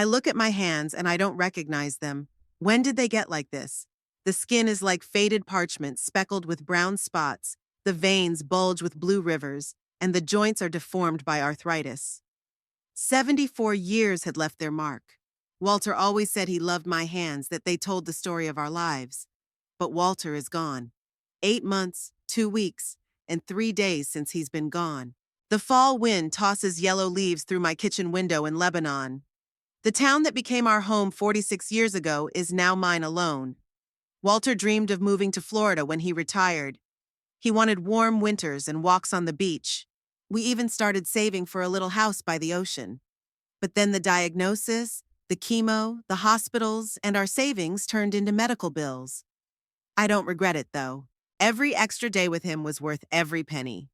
I look at my hands and I don't recognize them. When did they get like this? The skin is like faded parchment speckled with brown spots, the veins bulge with blue rivers, and the joints are deformed by arthritis. 74 years had left their mark. Walter always said he loved my hands, that they told the story of our lives. But Walter is gone. 8 months, 2 weeks, and 3 days since he's been gone. The fall wind tosses yellow leaves through my kitchen window in Lebanon. The town that became our home 46 years ago is now mine alone. Walter dreamed of moving to Florida when he retired. He wanted warm winters and walks on the beach. We even started saving for a little house by the ocean. But then the diagnosis, the chemo, the hospitals, and our savings turned into medical bills. I don't regret it, though. Every extra day with him was worth every penny.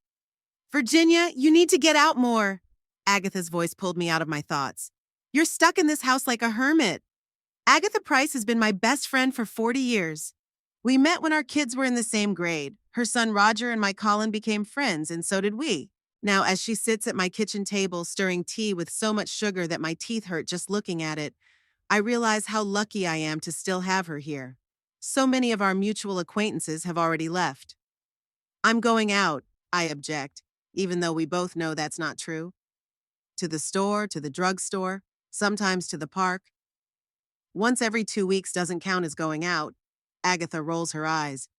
Virginia, you need to get out more. Agatha's voice pulled me out of my thoughts. You're stuck in this house like a hermit. Agatha Price has been my best friend for 40 years. We met when our kids were in the same grade. Her son Roger and my Colin became friends, and so did we. Now, as she sits at my kitchen table stirring tea with so much sugar that my teeth hurt just looking at it, I realize how lucky I am to still have her here. So many of our mutual acquaintances have already left. I'm going out, I object, even though we both know that's not true. To the store, to the drugstore, sometimes to the park. Once every 2 weeks doesn't count as going out. Agatha rolls her eyes.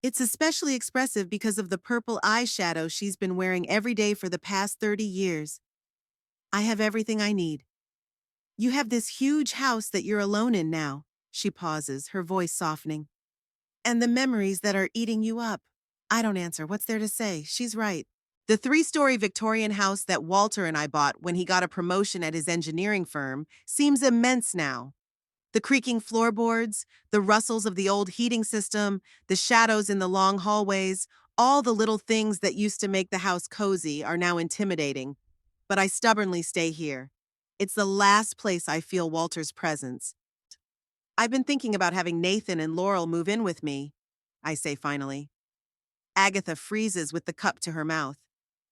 It's especially expressive because of the purple eyeshadow she's been wearing every day for the past 30 years. I have everything I need. You have this huge house that you're alone in now. She pauses, her voice softening. And the memories that are eating you up. I don't answer. What's there to say? She's right. The 3-story Victorian house that Walter and I bought when he got a promotion at his engineering firm seems immense now. The creaking floorboards, the rustles of the old heating system, the shadows in the long hallways, all the little things that used to make the house cozy are now intimidating. But I stubbornly stay here. It's the last place I feel Walter's presence. I've been thinking about having Nathan and Laurel move in with me, I say finally. Agatha freezes with the cup to her mouth.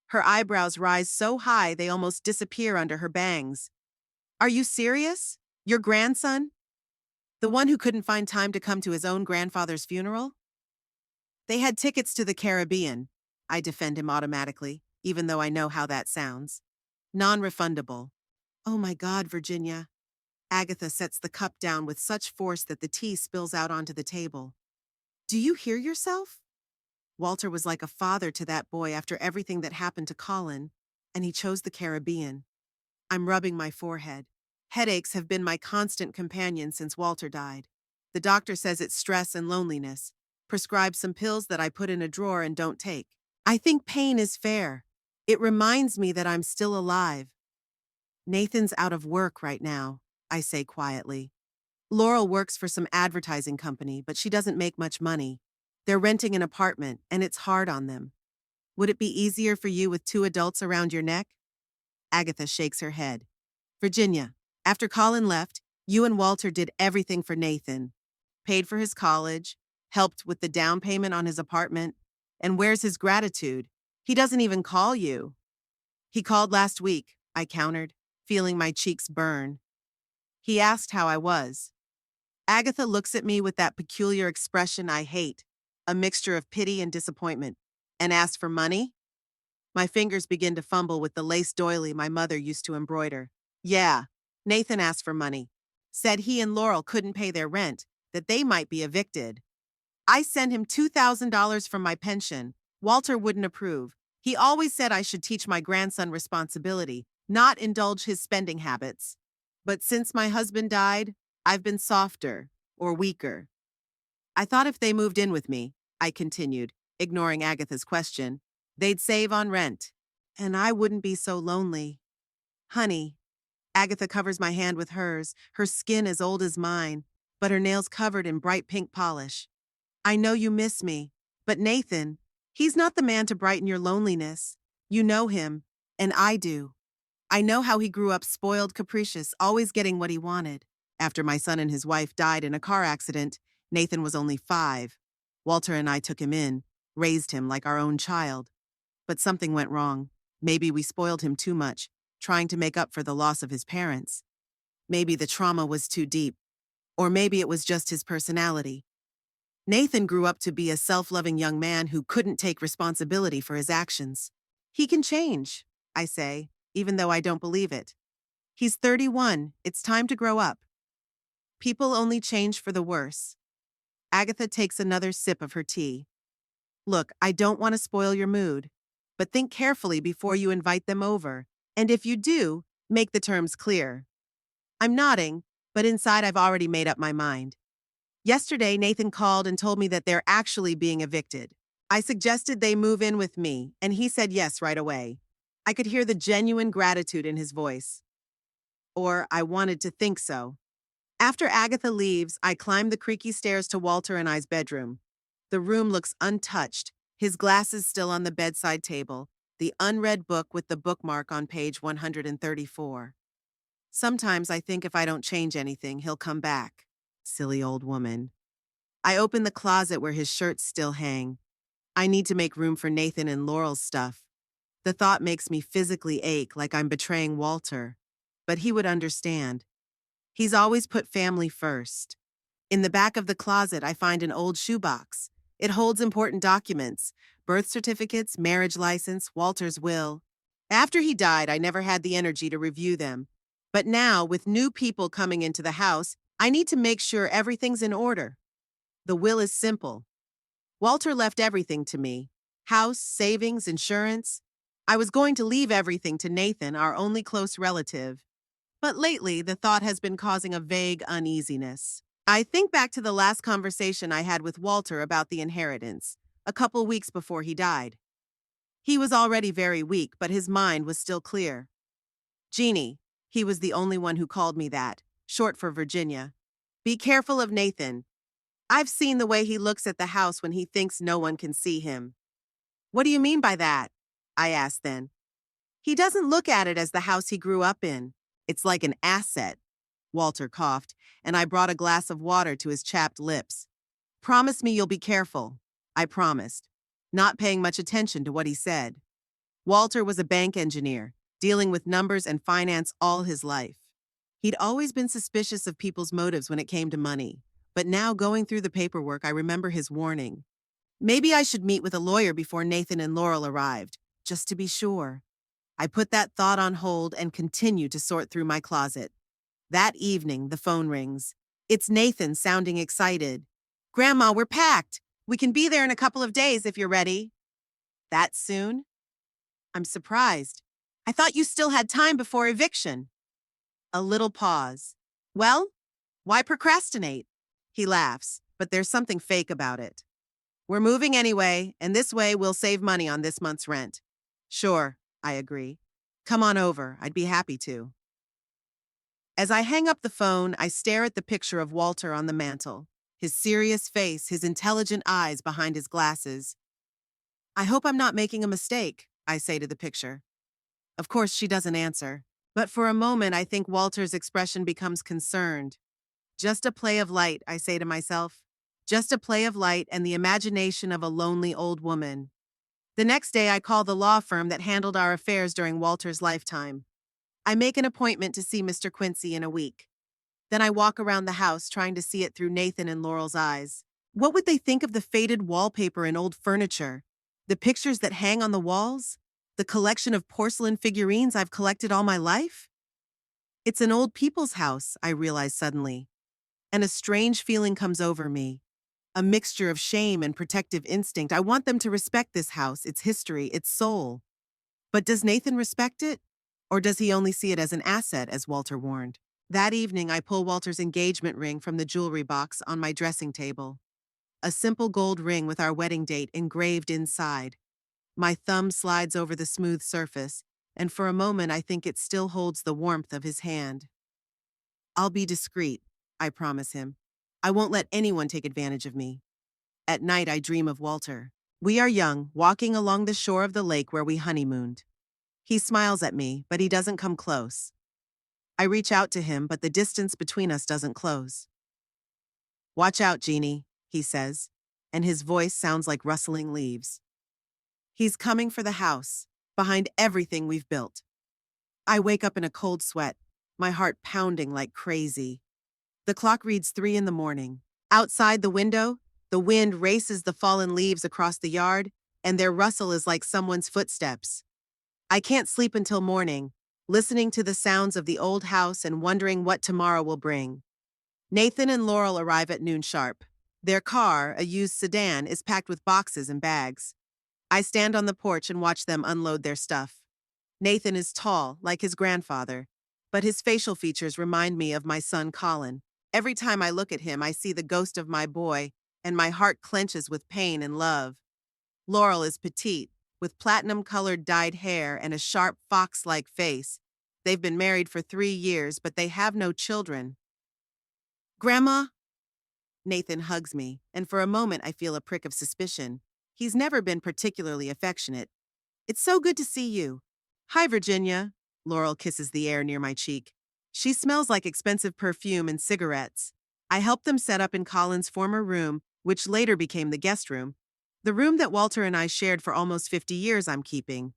Her eyebrows rise so high they almost disappear under her bangs. Are you serious? Your grandson? The one who couldn't find time to come to his own grandfather's funeral? They had tickets to the Caribbean. I defend him automatically, even though I know how that sounds. Non-refundable. Oh my God, Virginia. Agatha sets the cup down with such force that the tea spills out onto the table. Do you hear yourself? Walter was like a father to that boy after everything that happened to Colin, and he chose the Caribbean. I'm rubbing my forehead. Headaches have been my constant companion since Walter died. The doctor says it's stress and loneliness. Prescribes some pills that I put in a drawer and don't take. I think pain is fair. It reminds me that I'm still alive. Nathan's out of work right now, I say quietly. Laurel works for some advertising company, but she doesn't make much money. They're renting an apartment, and it's hard on them. Would it be easier for you with 2 adults around your neck? Agatha shakes her head. Virginia, after Colin left, you and Walter did everything for Nathan. Paid for his college, helped with the down payment on his apartment, and where's his gratitude? He doesn't even call you. He called last week, I countered, feeling my cheeks burn. He asked how I was. Agatha looks at me with that peculiar expression I hate, a mixture of pity and disappointment, and asked for money? My fingers begin to fumble with the lace doily my mother used to embroider. Yeah, Nathan asked for money. Said he and Laurel couldn't pay their rent, that they might be evicted. I sent him $2,000 from my pension. Walter wouldn't approve. He always said I should teach my grandson responsibility, not indulge his spending habits. But since my husband died, I've been softer, or weaker. I thought if they moved in with me, I continued, ignoring Agatha's question, they'd save on rent, and I wouldn't be so lonely. Honey, Agatha covers my hand with hers, her skin as old as mine, but her nails covered in bright pink polish. I know you miss me, but Nathan, he's not the man to brighten your loneliness. You know him, and I do. I know how he grew up spoiled, capricious, always getting what he wanted. After my son and his wife died in a car accident, Nathan was only 5. Walter and I took him in, raised him like our own child. But something went wrong. Maybe we spoiled him too much, trying to make up for the loss of his parents. Maybe the trauma was too deep, or maybe it was just his personality. Nathan grew up to be a self-loving young man who couldn't take responsibility for his actions. He can change, I say, even though I don't believe it. He's 31, it's time to grow up. People only change for the worse. Agatha takes another sip of her tea. Look, I don't want to spoil your mood, but think carefully before you invite them over. And if you do, make the terms clear. I'm nodding, but inside I've already made up my mind. Yesterday, Nathan called and told me that they're actually being evicted. I suggested they move in with me, and he said yes right away. I could hear the genuine gratitude in his voice. Or I wanted to think so. After Agatha leaves, I climb the creaky stairs to Walter and I's bedroom. The room looks untouched, his glasses still on the bedside table, the unread book with the bookmark on page 134. Sometimes I think if I don't change anything, he'll come back. Silly old woman. I open the closet where his shirts still hang. I need to make room for Nathan and Laurel's stuff. The thought makes me physically ache like I'm betraying Walter. But he would understand. He's always put family first. In the back of the closet, I find an old shoebox. It holds important documents, birth certificates, marriage license, Walter's will. After he died, I never had the energy to review them. But now, with new people coming into the house, I need to make sure everything's in order. The will is simple. Walter left everything to me. House, savings, insurance. I was going to leave everything to Nathan, our only close relative. But lately, the thought has been causing a vague uneasiness. I think back to the last conversation I had with Walter about the inheritance, a couple weeks before he died. He was already very weak, but his mind was still clear. Jeannie, he was the only one who called me that, short for Virginia. Be careful of Nathan. I've seen the way he looks at the house when he thinks no one can see him. What do you mean by that? I asked then. He doesn't look at it as the house he grew up in. It's like an asset. Walter coughed, and I brought a glass of water to his chapped lips. Promise me you'll be careful. I promised, not paying much attention to what he said. Walter was a bank engineer, dealing with numbers and finance all his life. He'd always been suspicious of people's motives when it came to money, but now going through the paperwork, I remember his warning. Maybe I should meet with a lawyer before Nathan and Laurel arrived, just to be sure. I put that thought on hold and continued to sort through my closet. That evening, the phone rings. It's Nathan, sounding excited. Grandma, we're packed. We can be there in a couple of days if you're ready. That soon? I'm surprised. I thought you still had time before eviction. A little pause. Well, why procrastinate? He laughs, but there's something fake about it. We're moving anyway, and this way we'll save money on this month's rent. Sure, I agree. Come on over, I'd be happy to. As I hang up the phone, I stare at the picture of Walter on the mantel, his serious face, his intelligent eyes behind his glasses. I hope I'm not making a mistake, I say to the picture. Of course, she doesn't answer, but for a moment I think Walter's expression becomes concerned. Just a play of light, I say to myself. Just a play of light and the imagination of a lonely old woman. The next day, I call the law firm that handled our affairs during Walter's lifetime. I make an appointment to see Mr. Quincy in a week. Then I walk around the house trying to see it through Nathan and Laurel's eyes. What would they think of the faded wallpaper and old furniture? The pictures that hang on the walls? The collection of porcelain figurines I've collected all my life? It's an old people's house, I realize suddenly. And a strange feeling comes over me. A mixture of shame and protective instinct. I want them to respect this house, its history, its soul. But does Nathan respect it? Or does he only see it as an asset, as Walter warned? That evening, I pull Walter's engagement ring from the jewelry box on my dressing table. A simple gold ring with our wedding date engraved inside. My thumb slides over the smooth surface, and for a moment I think it still holds the warmth of his hand. I'll be discreet, I promise him. I won't let anyone take advantage of me. At night, I dream of Walter. We are young, walking along the shore of the lake where we honeymooned. He smiles at me, but he doesn't come close. I reach out to him, but the distance between us doesn't close. Watch out, Jeannie, he says, and his voice sounds like rustling leaves. He's coming for the house, behind everything we've built. I wake up in a cold sweat. my heart pounding like crazy. The clock reads 3 in the morning. Outside the window, the wind races the fallen leaves across the yard, and their rustle is like someone's footsteps. I can't sleep until morning, listening to the sounds of the old house and wondering what tomorrow will bring. Nathan and Laurel arrive at noon sharp. Their car, a used sedan, is packed with boxes and bags. I stand on the porch and watch them unload their stuff. Nathan is tall, like his grandfather, but his facial features remind me of my son Colin. Every time I look at him, I see the ghost of my boy, and my heart clenches with pain and love. Laurel is petite, with platinum-colored dyed hair and a sharp fox-like face. They've been married for 3 years, but they have no children. Grandma? Nathan hugs me, and for a moment I feel a prick of suspicion. He's never been particularly affectionate. It's so good to see you. Hi, Virginia. Laurel kisses the air near my cheek. She smells like expensive perfume and cigarettes. I help them set up in Colin's former room, which later became the guest room. The room that Walter and I shared for almost 50 years I'm keeping.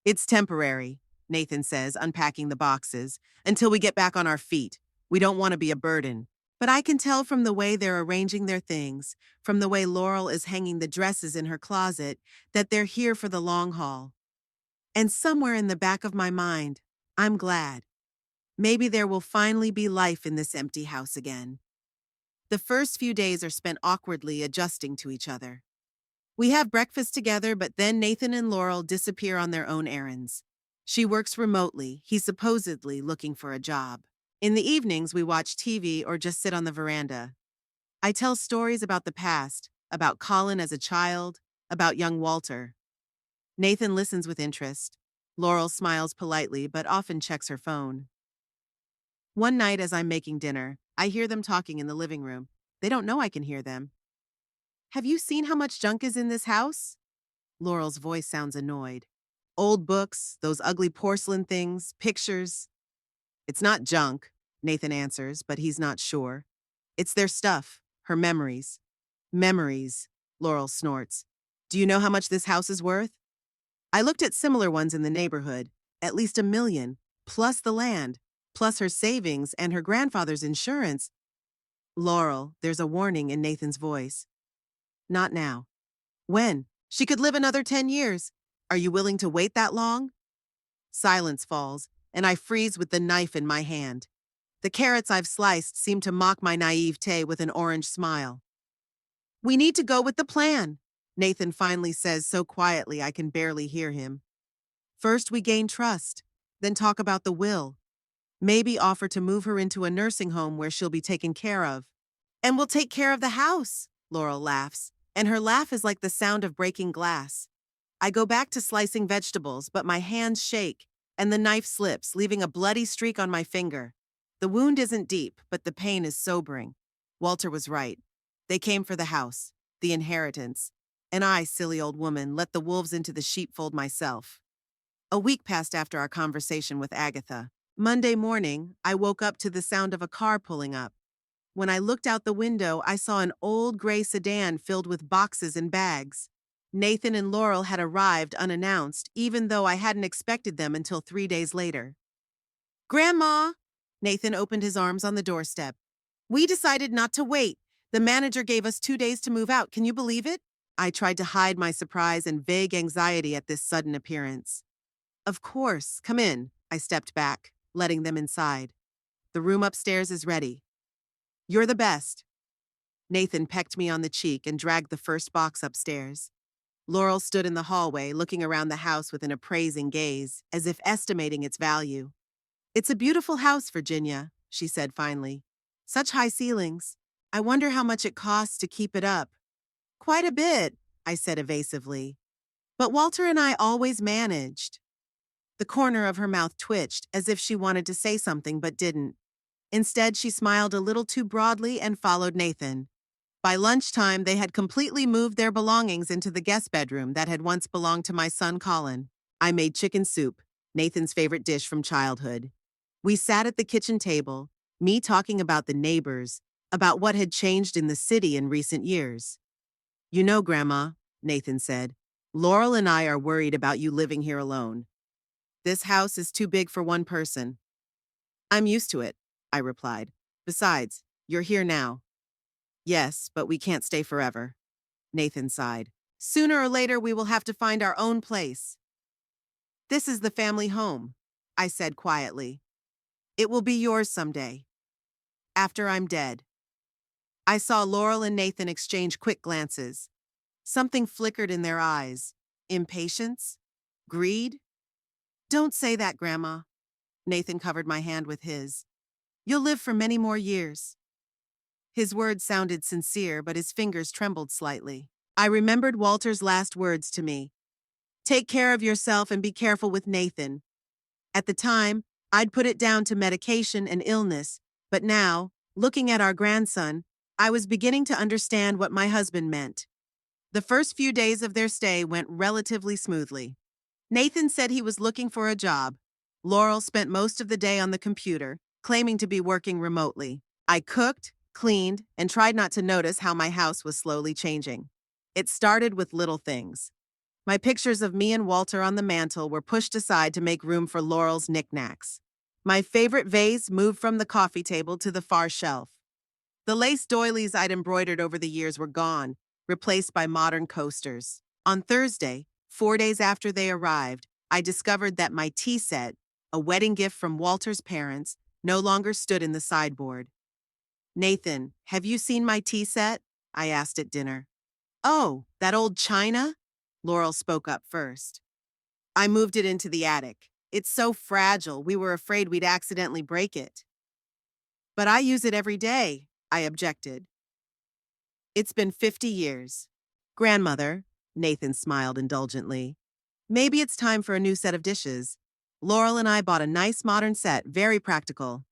It's temporary, Nathan says, unpacking the boxes, until we get back on our feet. We don't want to be a burden. But I can tell from the way they're arranging their things, from the way Laurel is hanging the dresses in her closet, that they're here for the long haul. And somewhere in the back of my mind, I'm glad. Maybe there will finally be life in this empty house again. The first few days are spent awkwardly adjusting to each other. We have breakfast together, but then Nathan and Laurel disappear on their own errands. She works remotely, he's supposedly looking for a job. In the evenings, we watch TV or just sit on the veranda. I tell stories about the past, about Colin as a child, about young Walter. Nathan listens with interest. Laurel smiles politely, but often checks her phone. One night as I'm making dinner, I hear them talking in the living room. They don't know I can hear them. Have you seen how much junk is in this house? Laurel's voice sounds annoyed. Old books, those ugly porcelain things, pictures. It's not junk, Nathan answers, but he's not sure. It's their stuff, her memories. Memories, Laurel snorts. Do you know how much this house is worth? I looked at similar ones in the neighborhood, at least $1 million, plus the land, plus her savings and her grandfather's insurance. Laurel, there's a warning in Nathan's voice. Not now. When? She could live another 10 years. Are you willing to wait that long? Silence falls, and I freeze with the knife in my hand. The carrots I've sliced seem to mock my naivete with an orange smile. We need to go with the plan, Nathan finally says so quietly I can barely hear him. First we gain trust, then talk about the will. Maybe offer to move her into a nursing home where she'll be taken care of. And we'll take care of the house, Laurel laughs, and her laugh is like the sound of breaking glass. I go back to slicing vegetables, but my hands shake, and the knife slips, leaving a bloody streak on my finger. The wound isn't deep, but the pain is sobering. Walter was right. They came for the house, the inheritance, and I, silly old woman, let the wolves into the sheepfold myself. A week passed after our conversation with Agatha. Monday morning, I woke up to the sound of a car pulling up. When I looked out the window, I saw an old gray sedan filled with boxes and bags. Nathan and Laurel had arrived unannounced, even though I hadn't expected them until 3 days later. Grandma! Nathan opened his arms on the doorstep. We decided not to wait. The manager gave us 2 days to move out. Can you believe it? I tried to hide my surprise and vague anxiety at this sudden appearance. Of course, come in. I stepped back, letting them inside. The room upstairs is ready. You're the best. Nathan pecked me on the cheek and dragged the first box upstairs. Laurel stood in the hallway, looking around the house with an appraising gaze, as if estimating its value. It's a beautiful house, Virginia, she said finally. Such high ceilings. I wonder how much it costs to keep it up. Quite a bit, I said evasively. But Walter and I always managed. The corner of her mouth twitched, as if she wanted to say something but didn't. Instead, she smiled a little too broadly and followed Nathan. By lunchtime, they had completely moved their belongings into the guest bedroom that had once belonged to my son Colin. I made chicken soup, Nathan's favorite dish from childhood. We sat at the kitchen table, me talking about the neighbors, about what had changed in the city in recent years. You know, Grandma, Nathan said, Laurel and I are worried about you living here alone. This house is too big for one person. I'm used to it, I replied. Besides, you're here now. Yes, but we can't stay forever. Nathan sighed. Sooner or later, we will have to find our own place. This is the family home, I said quietly. It will be yours someday, after I'm dead. I saw Laurel and Nathan exchange quick glances. Something flickered in their eyes. Impatience? Greed? Don't say that, Grandma. Nathan covered my hand with his. You'll live for many more years. His words sounded sincere, but his fingers trembled slightly. I remembered Walter's last words to me. Take care of yourself and be careful with Nathan. At the time, I'd put it down to medication and illness, but now, looking at our grandson, I was beginning to understand what my husband meant. The first few days of their stay went relatively smoothly. Nathan said he was looking for a job. Laurel spent most of the day on the computer, claiming to be working remotely. I cooked, cleaned, and tried not to notice how my house was slowly changing. It started with little things. My pictures of me and Walter on the mantel were pushed aside to make room for Laurel's knickknacks. My favorite vase moved from the coffee table to the far shelf. The lace doilies I'd embroidered over the years were gone, replaced by modern coasters. On Thursday, 4 days after they arrived, I discovered that my tea set, a wedding gift from Walter's parents, no longer stood in the sideboard. Nathan, have you seen my tea set? I asked at dinner. Oh, that old china? Laurel spoke up first. I moved it into the attic. It's so fragile, we were afraid we'd accidentally break it. But I use it every day, I objected. It's been 50 years. Grandmother, Nathan smiled indulgently. Maybe it's time for a new set of dishes. Laurel and I bought a nice modern set, very practical.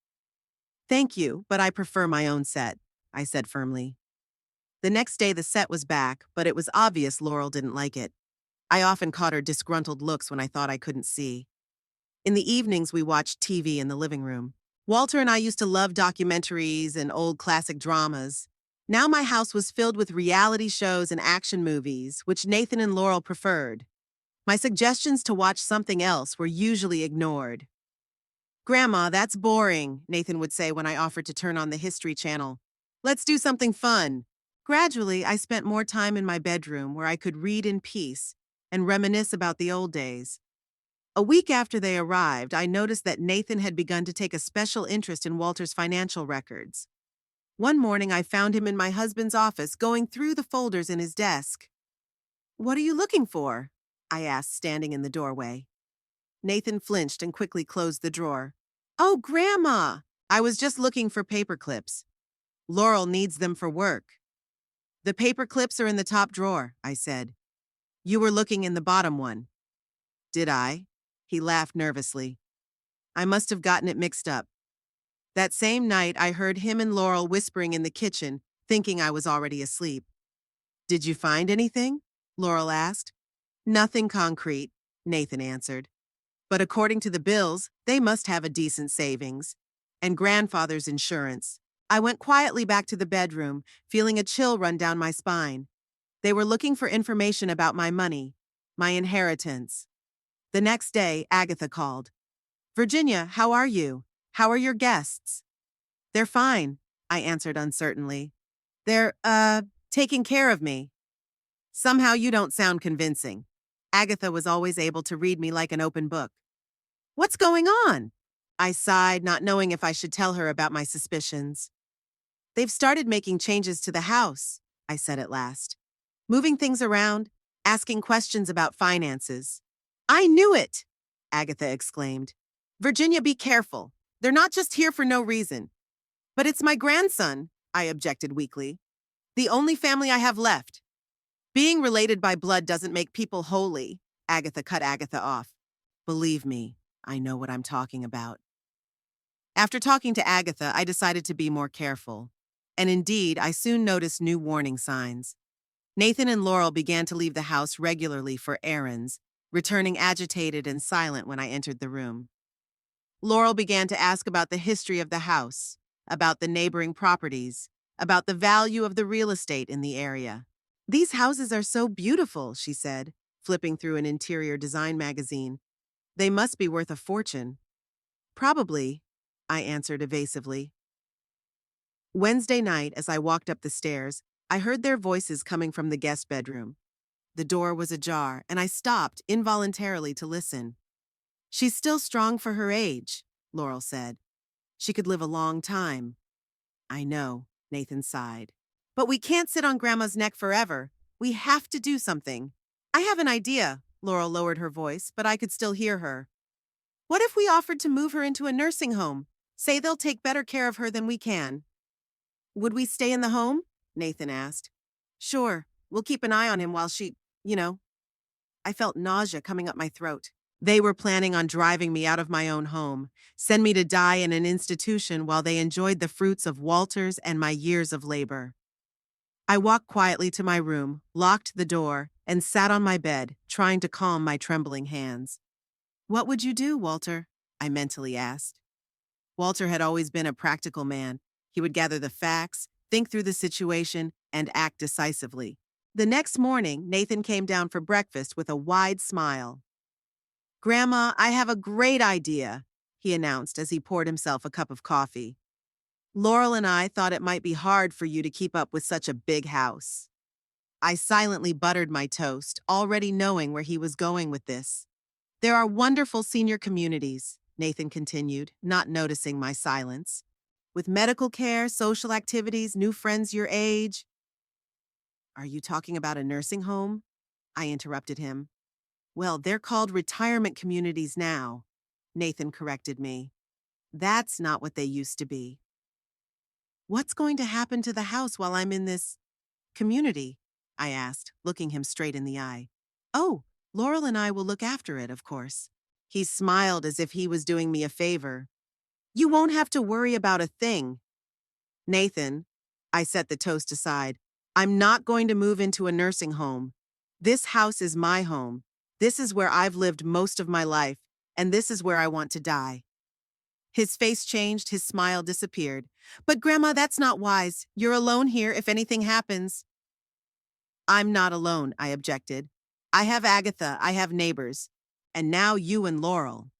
Thank you, but I prefer my own set, I said firmly. The next day the set was back, but it was obvious Laurel didn't like it. I often caught her disgruntled looks when I thought I couldn't see. In the evenings, we watched TV in the living room. Walter and I used to love documentaries and old classic dramas. Now my house was filled with reality shows and action movies, which Nathan and Laurel preferred. My suggestions to watch something else were usually ignored. Grandma, that's boring, Nathan would say when I offered to turn on the History Channel. Let's do something fun. Gradually, I spent more time in my bedroom where I could read in peace and reminisce about the old days. A week after they arrived, I noticed that Nathan had begun to take a special interest in Walter's financial records. One morning, I found him in my husband's office going through the folders in his desk. What are you looking for? I asked, standing in the doorway. Nathan flinched and quickly closed the drawer. Oh, Grandma! I was just looking for paper clips. Laurel needs them for work. The paper clips are in the top drawer, I said. You were looking in the bottom one. Did I? He laughed nervously. I must have gotten it mixed up. That same night, I heard him and Laurel whispering in the kitchen, thinking I was already asleep. Did you find anything? Laurel asked. Nothing concrete, Nathan answered. But according to the bills, they must have a decent savings. And grandfather's insurance. I went quietly back to the bedroom, feeling a chill run down my spine. They were looking for information about my money, my inheritance. The next day, Agatha called. Virginia, how are you? How are your guests? They're fine, I answered uncertainly. They're, taking care of me. Somehow you don't sound convincing. Agatha was always able to read me like an open book. What's going on? I sighed, not knowing if I should tell her about my suspicions. They've started making changes to the house, I said at last. Moving things around, asking questions about finances. I knew it, Agatha exclaimed. Virginia, be careful. They're not just here for no reason. But it's my grandson, I objected weakly. The only family I have left. Being related by blood doesn't make people holy, Agatha cut Agatha off. Believe me, I know what I'm talking about. After talking to Agatha, I decided to be more careful. And indeed, I soon noticed new warning signs. Nathan and Laurel began to leave the house regularly for errands, returning agitated and silent when I entered the room. Laurel began to ask about the history of the house, about the neighboring properties, about the value of the real estate in the area. These houses are so beautiful, she said, flipping through an interior design magazine. They must be worth a fortune. Probably, I answered evasively. Wednesday night, as I walked up the stairs, I heard their voices coming from the guest bedroom. The door was ajar, and I stopped involuntarily to listen. "She's still strong for her age," Laurel said. "She could live a long time." "I know," Nathan sighed. "But we can't sit on Grandma's neck forever. We have to do something." "I have an idea." Laurel lowered her voice, but I could still hear her. "What if we offered to move her into a nursing home? Say they'll take better care of her than we can." "Would we stay in the home?" Nathan asked. "Sure. We'll keep an eye on him while she, you know." I felt nausea coming up my throat. They were planning on driving me out of my own home, send me to die in an institution while they enjoyed the fruits of Walter's and my years of labor. I walked quietly to my room, locked the door, and sat on my bed, trying to calm my trembling hands. "What would you do, Walter?" I mentally asked. Walter had always been a practical man. He would gather the facts, think through the situation, and act decisively. The next morning, Nathan came down for breakfast with a wide smile. "Grandma, I have a great idea," he announced as he poured himself a cup of coffee. "Laurel and I thought it might be hard for you to keep up with such a big house." I silently buttered my toast, already knowing where he was going with this. "There are wonderful senior communities," Nathan continued, not noticing my silence. "With medical care, social activities, new friends your age." "Are you talking about a nursing home?" I interrupted him. "Well, they're called retirement communities now," Nathan corrected me. "That's not what they used to be." "What's going to happen to the house while I'm in this community?" I asked, looking him straight in the eye. "Oh, Laurel and I will look after it, of course." He smiled as if he was doing me a favor. "You won't have to worry about a thing." "Nathan," I set the toast aside, "I'm not going to move into a nursing home. This house is my home. This is where I've lived most of my life, and this is where I want to die." His face changed, his smile disappeared. "But Grandma, that's not wise. You're alone here if anything happens." "I'm not alone," I objected. "I have Agatha, I have neighbors, and now you and Laurel."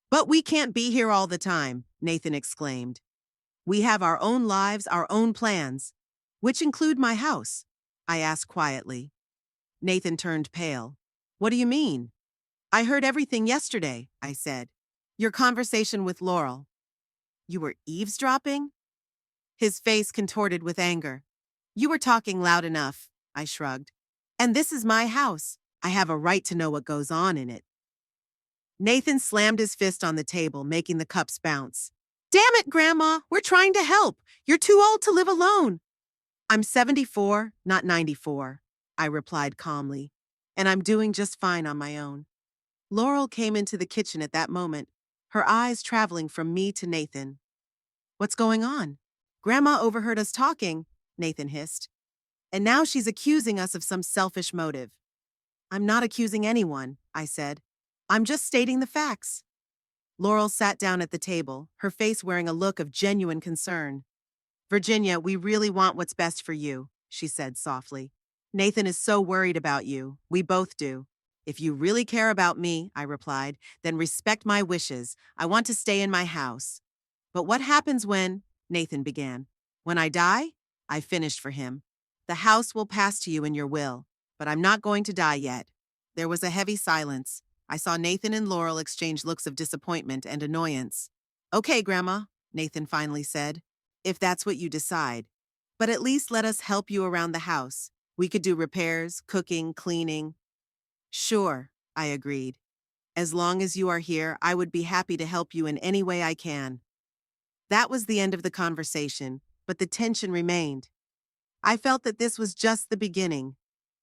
"But we can't be here all the time," Nathan exclaimed. "We have our own lives, our own plans." "Which include my house?" I asked quietly. Nathan turned pale. "What do you mean?" "I heard everything yesterday," I said. "Your conversation with Laurel." "You were eavesdropping?" His face contorted with anger. "You were talking loud enough," I shrugged. "And this is my house. I have a right to know what goes on in it." Nathan slammed his fist on the table, making the cups bounce. "Damn it, Grandma! We're trying to help. You're too old to live alone." "I'm 74, not 94, I replied calmly, "and I'm doing just fine on my own." Laurel came into the kitchen at that moment, her eyes traveling from me to Nathan. "What's going on?" "Grandma overheard us talking," Nathan hissed. "And now she's accusing us of some selfish motive." "I'm not accusing anyone," I said. "I'm just stating the facts." Laurel sat down at the table, her face wearing a look of genuine concern. "Virginia, we really want what's best for you," she said softly. "Nathan is so worried about you. We both do." "If you really care about me," I replied, "then respect my wishes. I want to stay in my house." "But what happens when—" Nathan began. "When I die?" I finished for him. "The house will pass to you in your will, but I'm not going to die yet." There was a heavy silence. I saw Nathan and Laurel exchange looks of disappointment and annoyance. "Okay, Grandma," Nathan finally said, "if that's what you decide. But at least let us help you around the house. We could do repairs, cooking, cleaning." "Sure," I agreed. "As long as you are here, I would be happy to help you in any way I can." That was the end of the conversation, but the tension remained. I felt that this was just the beginning,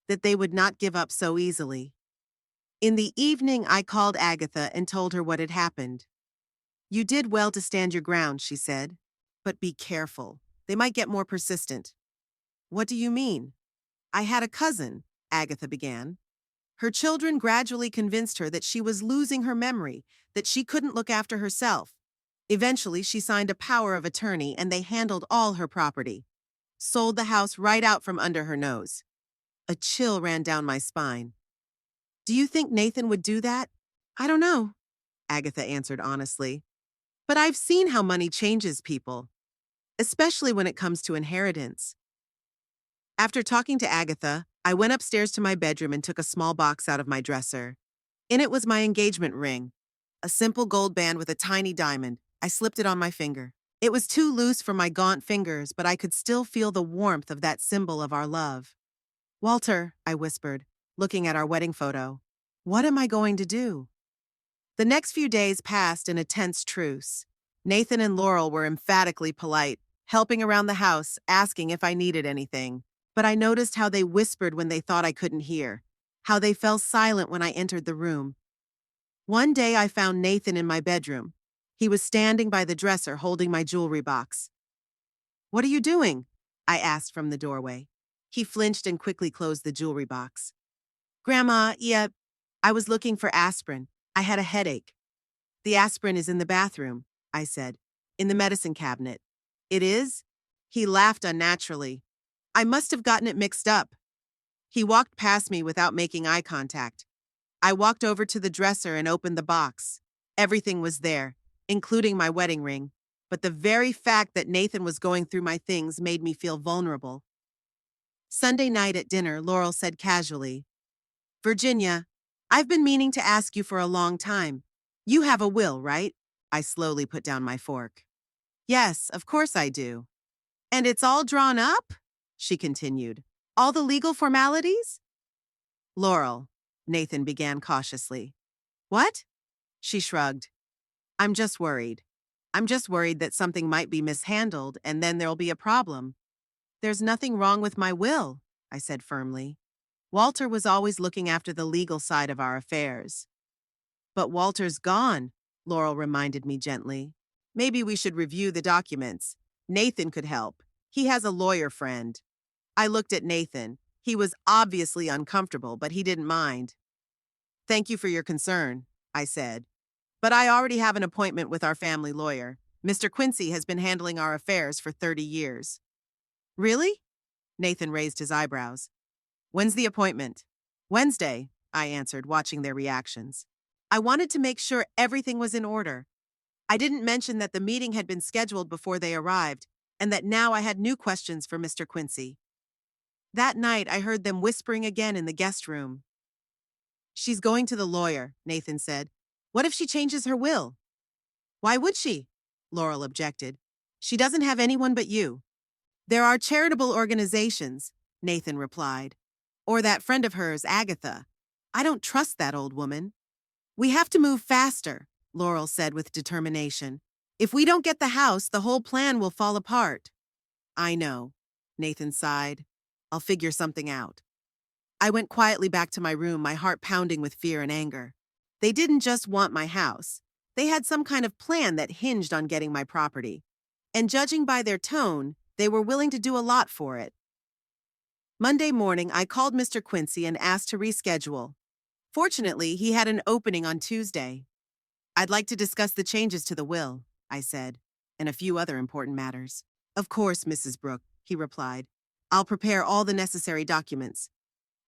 that they would not give up so easily. In the evening, I called Agatha and told her what had happened. "You did well to stand your ground," she said. "But be careful. They might get more persistent." "What do you mean?" "I had a cousin," Agatha began. "Her children gradually convinced her that she was losing her memory, that she couldn't look after herself. Eventually, she signed a power of attorney and they handled all her property. Sold the house right out from under her nose." A chill ran down my spine. "Do you think Nathan would do that?" "I don't know," Agatha answered honestly. But I've seen how money changes people, especially when it comes to inheritance. After talking to Agatha, I went upstairs to my bedroom and took a small box out of my dresser. In it was my engagement ring, a simple gold band with a tiny diamond. I slipped it on my finger. It was too loose for my gaunt fingers, but I could still feel the warmth of that symbol of our love. Walter, I whispered, looking at our wedding photo. What am I going to do? The next few days passed in a tense truce. Nathan and Laurel were emphatically polite, helping around the house, asking if I needed anything. But I noticed how they whispered when they thought I couldn't hear, how they fell silent when I entered the room. One day I found Nathan in my bedroom. He was standing by the dresser holding my jewelry box. What are you doing? I asked from the doorway. He flinched and quickly closed the jewelry box. Grandma, yeah, I was looking for aspirin. I had a headache. The aspirin is in the bathroom, I said, in the medicine cabinet. It is? He laughed unnaturally. I must have gotten it mixed up. He walked past me without making eye contact. I walked over to the dresser and opened the box. Everything was there, including my wedding ring. But the very fact that Nathan was going through my things made me feel vulnerable. Sunday night at dinner, Laurel said casually, Virginia, I've been meaning to ask you for a long time. You have a will, right? I slowly put down my fork. Yes, of course I do. And it's all drawn up? She continued. All the legal formalities? Laurel, Nathan began cautiously. What? She shrugged. I'm just worried. I'm just worried that something might be mishandled and then there'll be a problem. There's nothing wrong with my will, I said firmly. Walter was always looking after the legal side of our affairs. But Walter's gone, Laurel reminded me gently. Maybe we should review the documents. Nathan could help. He has a lawyer friend. I looked at Nathan. He was obviously uncomfortable, but he didn't mind. Thank you for your concern, I said. But I already have an appointment with our family lawyer. Mr. Quincy has been handling our affairs for 30 years. Really? Nathan raised his eyebrows. When's the appointment? Wednesday, I answered, watching their reactions. I wanted to make sure everything was in order. I didn't mention that the meeting had been scheduled before they arrived, and that now I had new questions for Mr. Quincy. That night, I heard them whispering again in the guest room. She's going to the lawyer, Nathan said. What if she changes her will? Why would she? Laurel objected. She doesn't have anyone but you. There are charitable organizations, Nathan replied. Or that friend of hers, Agatha. I don't trust that old woman. We have to move faster, Laurel said with determination. If we don't get the house, the whole plan will fall apart. I know, Nathan sighed. I'll figure something out. I went quietly back to my room, my heart pounding with fear and anger. They didn't just want my house. They had some kind of plan that hinged on getting my property. And judging by their tone, they were willing to do a lot for it. Monday morning, I called Mr. Quincy and asked to reschedule. Fortunately, he had an opening on Tuesday. I'd like to discuss the changes to the will, I said, and a few other important matters. Of course, Mrs. Brooke, he replied. I'll prepare all the necessary documents.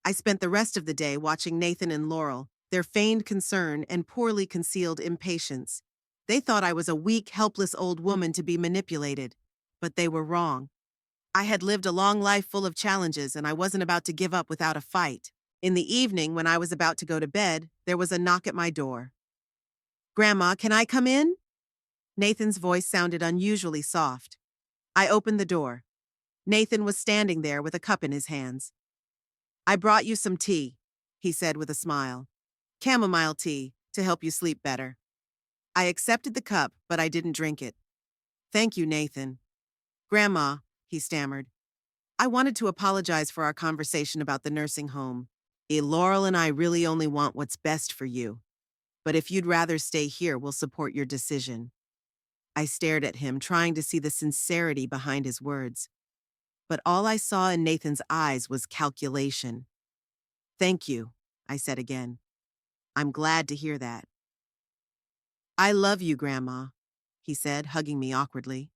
I spent the rest of the day watching Nathan and Laurel, their feigned concern and poorly concealed impatience. They thought I was a weak, helpless old woman to be manipulated, but they were wrong. I had lived a long life full of challenges, and I wasn't about to give up without a fight. In the evening, when I was about to go to bed, there was a knock at my door. Grandma, can I come in? Nathan's voice sounded unusually soft. I opened the door. Nathan was standing there with a cup in his hands. I brought you some tea, he said with a smile. Chamomile tea, to help you sleep better. I accepted the cup, but I didn't drink it. Thank you, Nathan. Grandma, he stammered. I wanted to apologize for our conversation about the nursing home. Laurel and I really only want what's best for you. But if you'd rather stay here, we'll support your decision. I stared at him, trying to see the sincerity behind his words. But all I saw in Nathan's eyes was calculation. Thank you, I said again. I'm glad to hear that. I love you, Grandma, he said, hugging me awkwardly.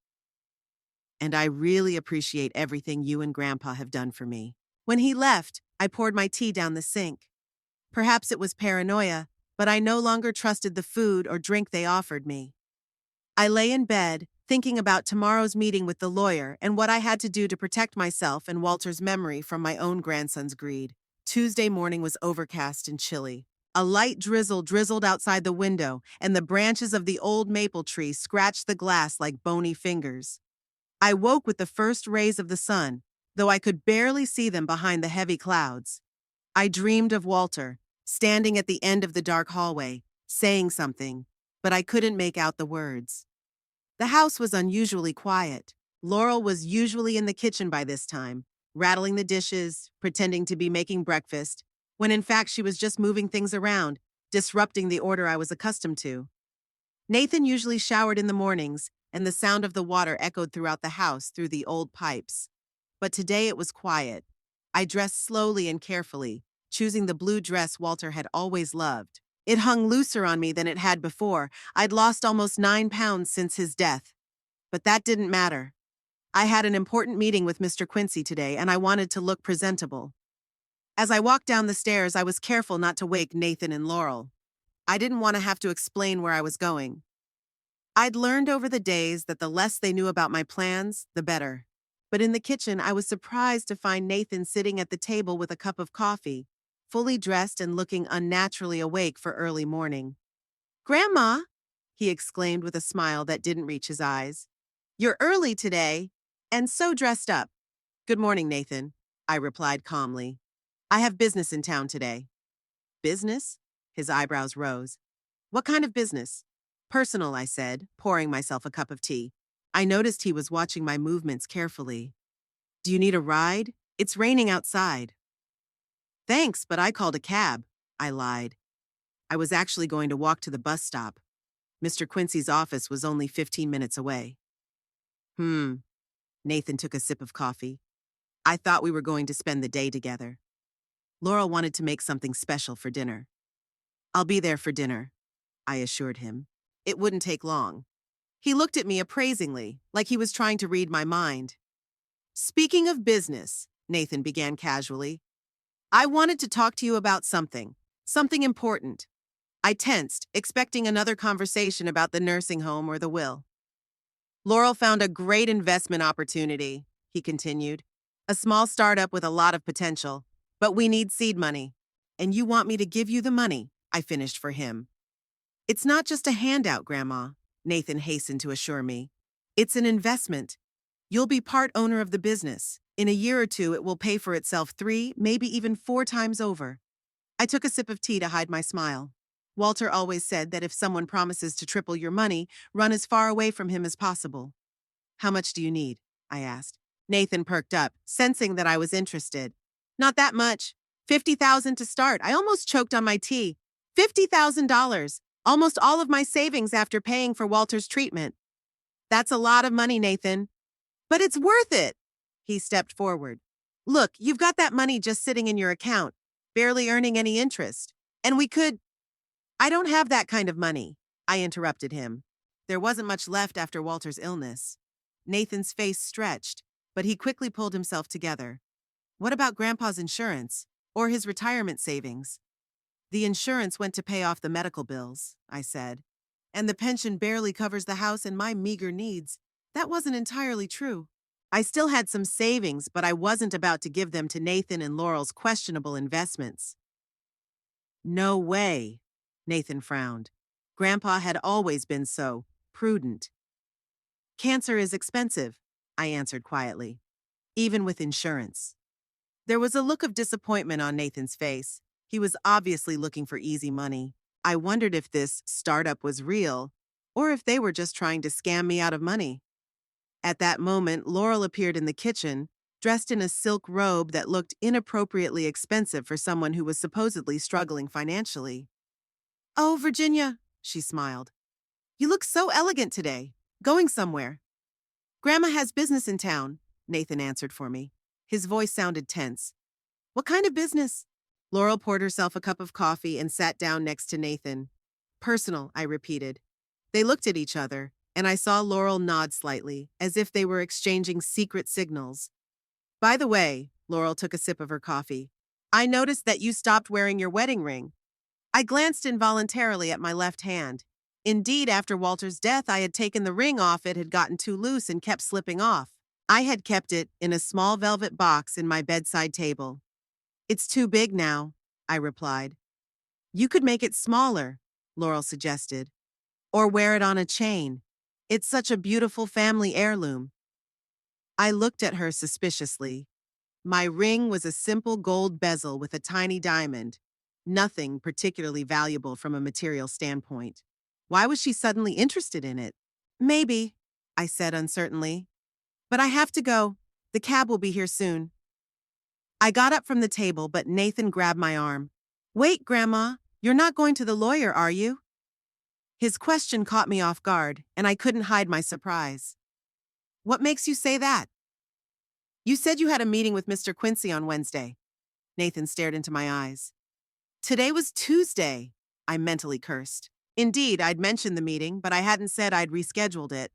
And I really appreciate everything you and Grandpa have done for me. When he left, I poured my tea down the sink. Perhaps it was paranoia, but I no longer trusted the food or drink they offered me. I lay in bed, thinking about tomorrow's meeting with the lawyer and what I had to do to protect myself and Walter's memory from my own grandson's greed. Tuesday morning was overcast and chilly. A light drizzle drizzled outside the window, and the branches of the old maple tree scratched the glass like bony fingers. I woke with the first rays of the sun, though I could barely see them behind the heavy clouds. I dreamed of Walter, standing at the end of the dark hallway, saying something, but I couldn't make out the words. The house was unusually quiet. Laurel was usually in the kitchen by this time, rattling the dishes, pretending to be making breakfast, when in fact she was just moving things around, disrupting the order I was accustomed to. Nathan usually showered in the mornings, and the sound of the water echoed throughout the house through the old pipes. But today it was quiet. I dressed slowly and carefully, choosing the blue dress Walter had always loved. It hung looser on me than it had before. I'd lost almost 9 pounds since his death. But that didn't matter. I had an important meeting with Mr. Quincy today, and I wanted to look presentable. As I walked down the stairs, I was careful not to wake Nathan and Laurel. I didn't want to have to explain where I was going. I'd learned over the days that the less they knew about my plans, the better. But in the kitchen, I was surprised to find Nathan sitting at the table with a cup of coffee, fully dressed and looking unnaturally awake for early morning. "Grandma," he exclaimed with a smile that didn't reach his eyes. "You're early today, and so dressed up." "Good morning, Nathan," I replied calmly. "I have business in town today." "Business?" His eyebrows rose. "What kind of business?" "Personal," I said, pouring myself a cup of tea. I noticed he was watching my movements carefully. "Do you need a ride? It's raining outside." "Thanks, but I called a cab," I lied. I was actually going to walk to the bus stop. Mr. Quincy's office was only 15 minutes away. Nathan took a sip of coffee. "I thought we were going to spend the day together." Laurel wanted to make something special for dinner. "I'll be there for dinner," I assured him. It wouldn't take long. He looked at me appraisingly, like he was trying to read my mind. "Speaking of business," Nathan began casually, "I wanted to talk to you about something important." I tensed, expecting another conversation about the nursing home or the will. "Laurel found a great investment opportunity," he continued. "A small startup with a lot of potential. But we need seed money. And you want me to give you the money," I finished for him. "It's not just a handout, Grandma," Nathan hastened to assure me. "It's an investment. You'll be part owner of the business. In a year or two, it will pay for itself 3, maybe even 4 times over." I took a sip of tea to hide my smile. Walter always said that if someone promises to triple your money, run as far away from him as possible. "How much do you need?" I asked. Nathan perked up, sensing that I was interested. "Not that much. 50,000 to start." I almost choked on my tea. $50,000. Almost all of my savings after paying for Walter's treatment. "That's a lot of money, Nathan." "But it's worth it." He stepped forward. "Look, you've got that money just sitting in your account, barely earning any interest. And we could—" "I don't have that kind of money," I interrupted him. There wasn't much left after Walter's illness. Nathan's face stretched, but he quickly pulled himself together. "What about Grandpa's insurance? Or his retirement savings?" "The insurance went to pay off the medical bills," I said. "And the pension barely covers the house and my meager needs." That wasn't entirely true. I still had some savings, but I wasn't about to give them to Nathan and Laurel's questionable investments. "No way," Nathan frowned. Grandpa had always been so prudent. "Cancer is expensive," I answered quietly, "even with insurance." There was a look of disappointment on Nathan's face. He was obviously looking for easy money. I wondered if this startup was real, or if they were just trying to scam me out of money. At that moment, Laurel appeared in the kitchen, dressed in a silk robe that looked inappropriately expensive for someone who was supposedly struggling financially. "Oh, Virginia," she smiled. "You look so elegant today. Going somewhere?" "Grandma has business in town," Nathan answered for me. His voice sounded tense. "What kind of business?" Laurel poured herself a cup of coffee and sat down next to Nathan. "Personal," I repeated. They looked at each other, and I saw Laurel nod slightly, as if they were exchanging secret signals. "By the way," Laurel took a sip of her coffee, "I noticed that you stopped wearing your wedding ring." I glanced involuntarily at my left hand. Indeed, after Walter's death, I had taken the ring off. It had gotten too loose and kept slipping off. I had kept it in a small velvet box in my bedside table. It's too big now, I replied. You could make it smaller, Laurel suggested. Or wear it on a chain. It's such a beautiful family heirloom. I looked at her suspiciously. My ring was a simple gold bezel with a tiny diamond. Nothing particularly valuable from a material standpoint. Why was she suddenly interested in it? Maybe, I said uncertainly. But I have to go. The cab will be here soon. I got up from the table, but Nathan grabbed my arm. Wait, Grandma, you're not going to the lawyer, are you? His question caught me off guard, and I couldn't hide my surprise. What makes you say that? You said you had a meeting with Mr. Quincy on Wednesday. Nathan stared into my eyes. Today was Tuesday, I mentally cursed. Indeed, I'd mentioned the meeting, but I hadn't said I'd rescheduled it.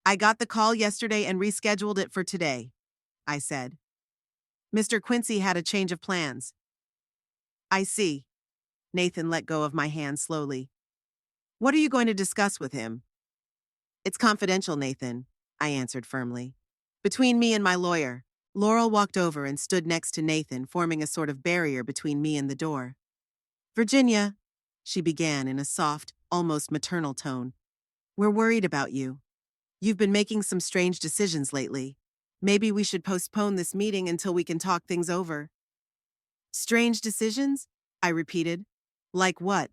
I got the call yesterday and rescheduled it for today, I said. Mr. Quincy had a change of plans. I see. Nathan let go of my hand slowly. What are you going to discuss with him? It's confidential, Nathan, I answered firmly. Between me and my lawyer. Laurel walked over and stood next to Nathan, forming a sort of barrier between me and the door. Virginia, she began in a soft, almost maternal tone. We're worried about you. You've been making some strange decisions lately. Maybe we should postpone this meeting until we can talk things over. Strange decisions? I repeated. Like what?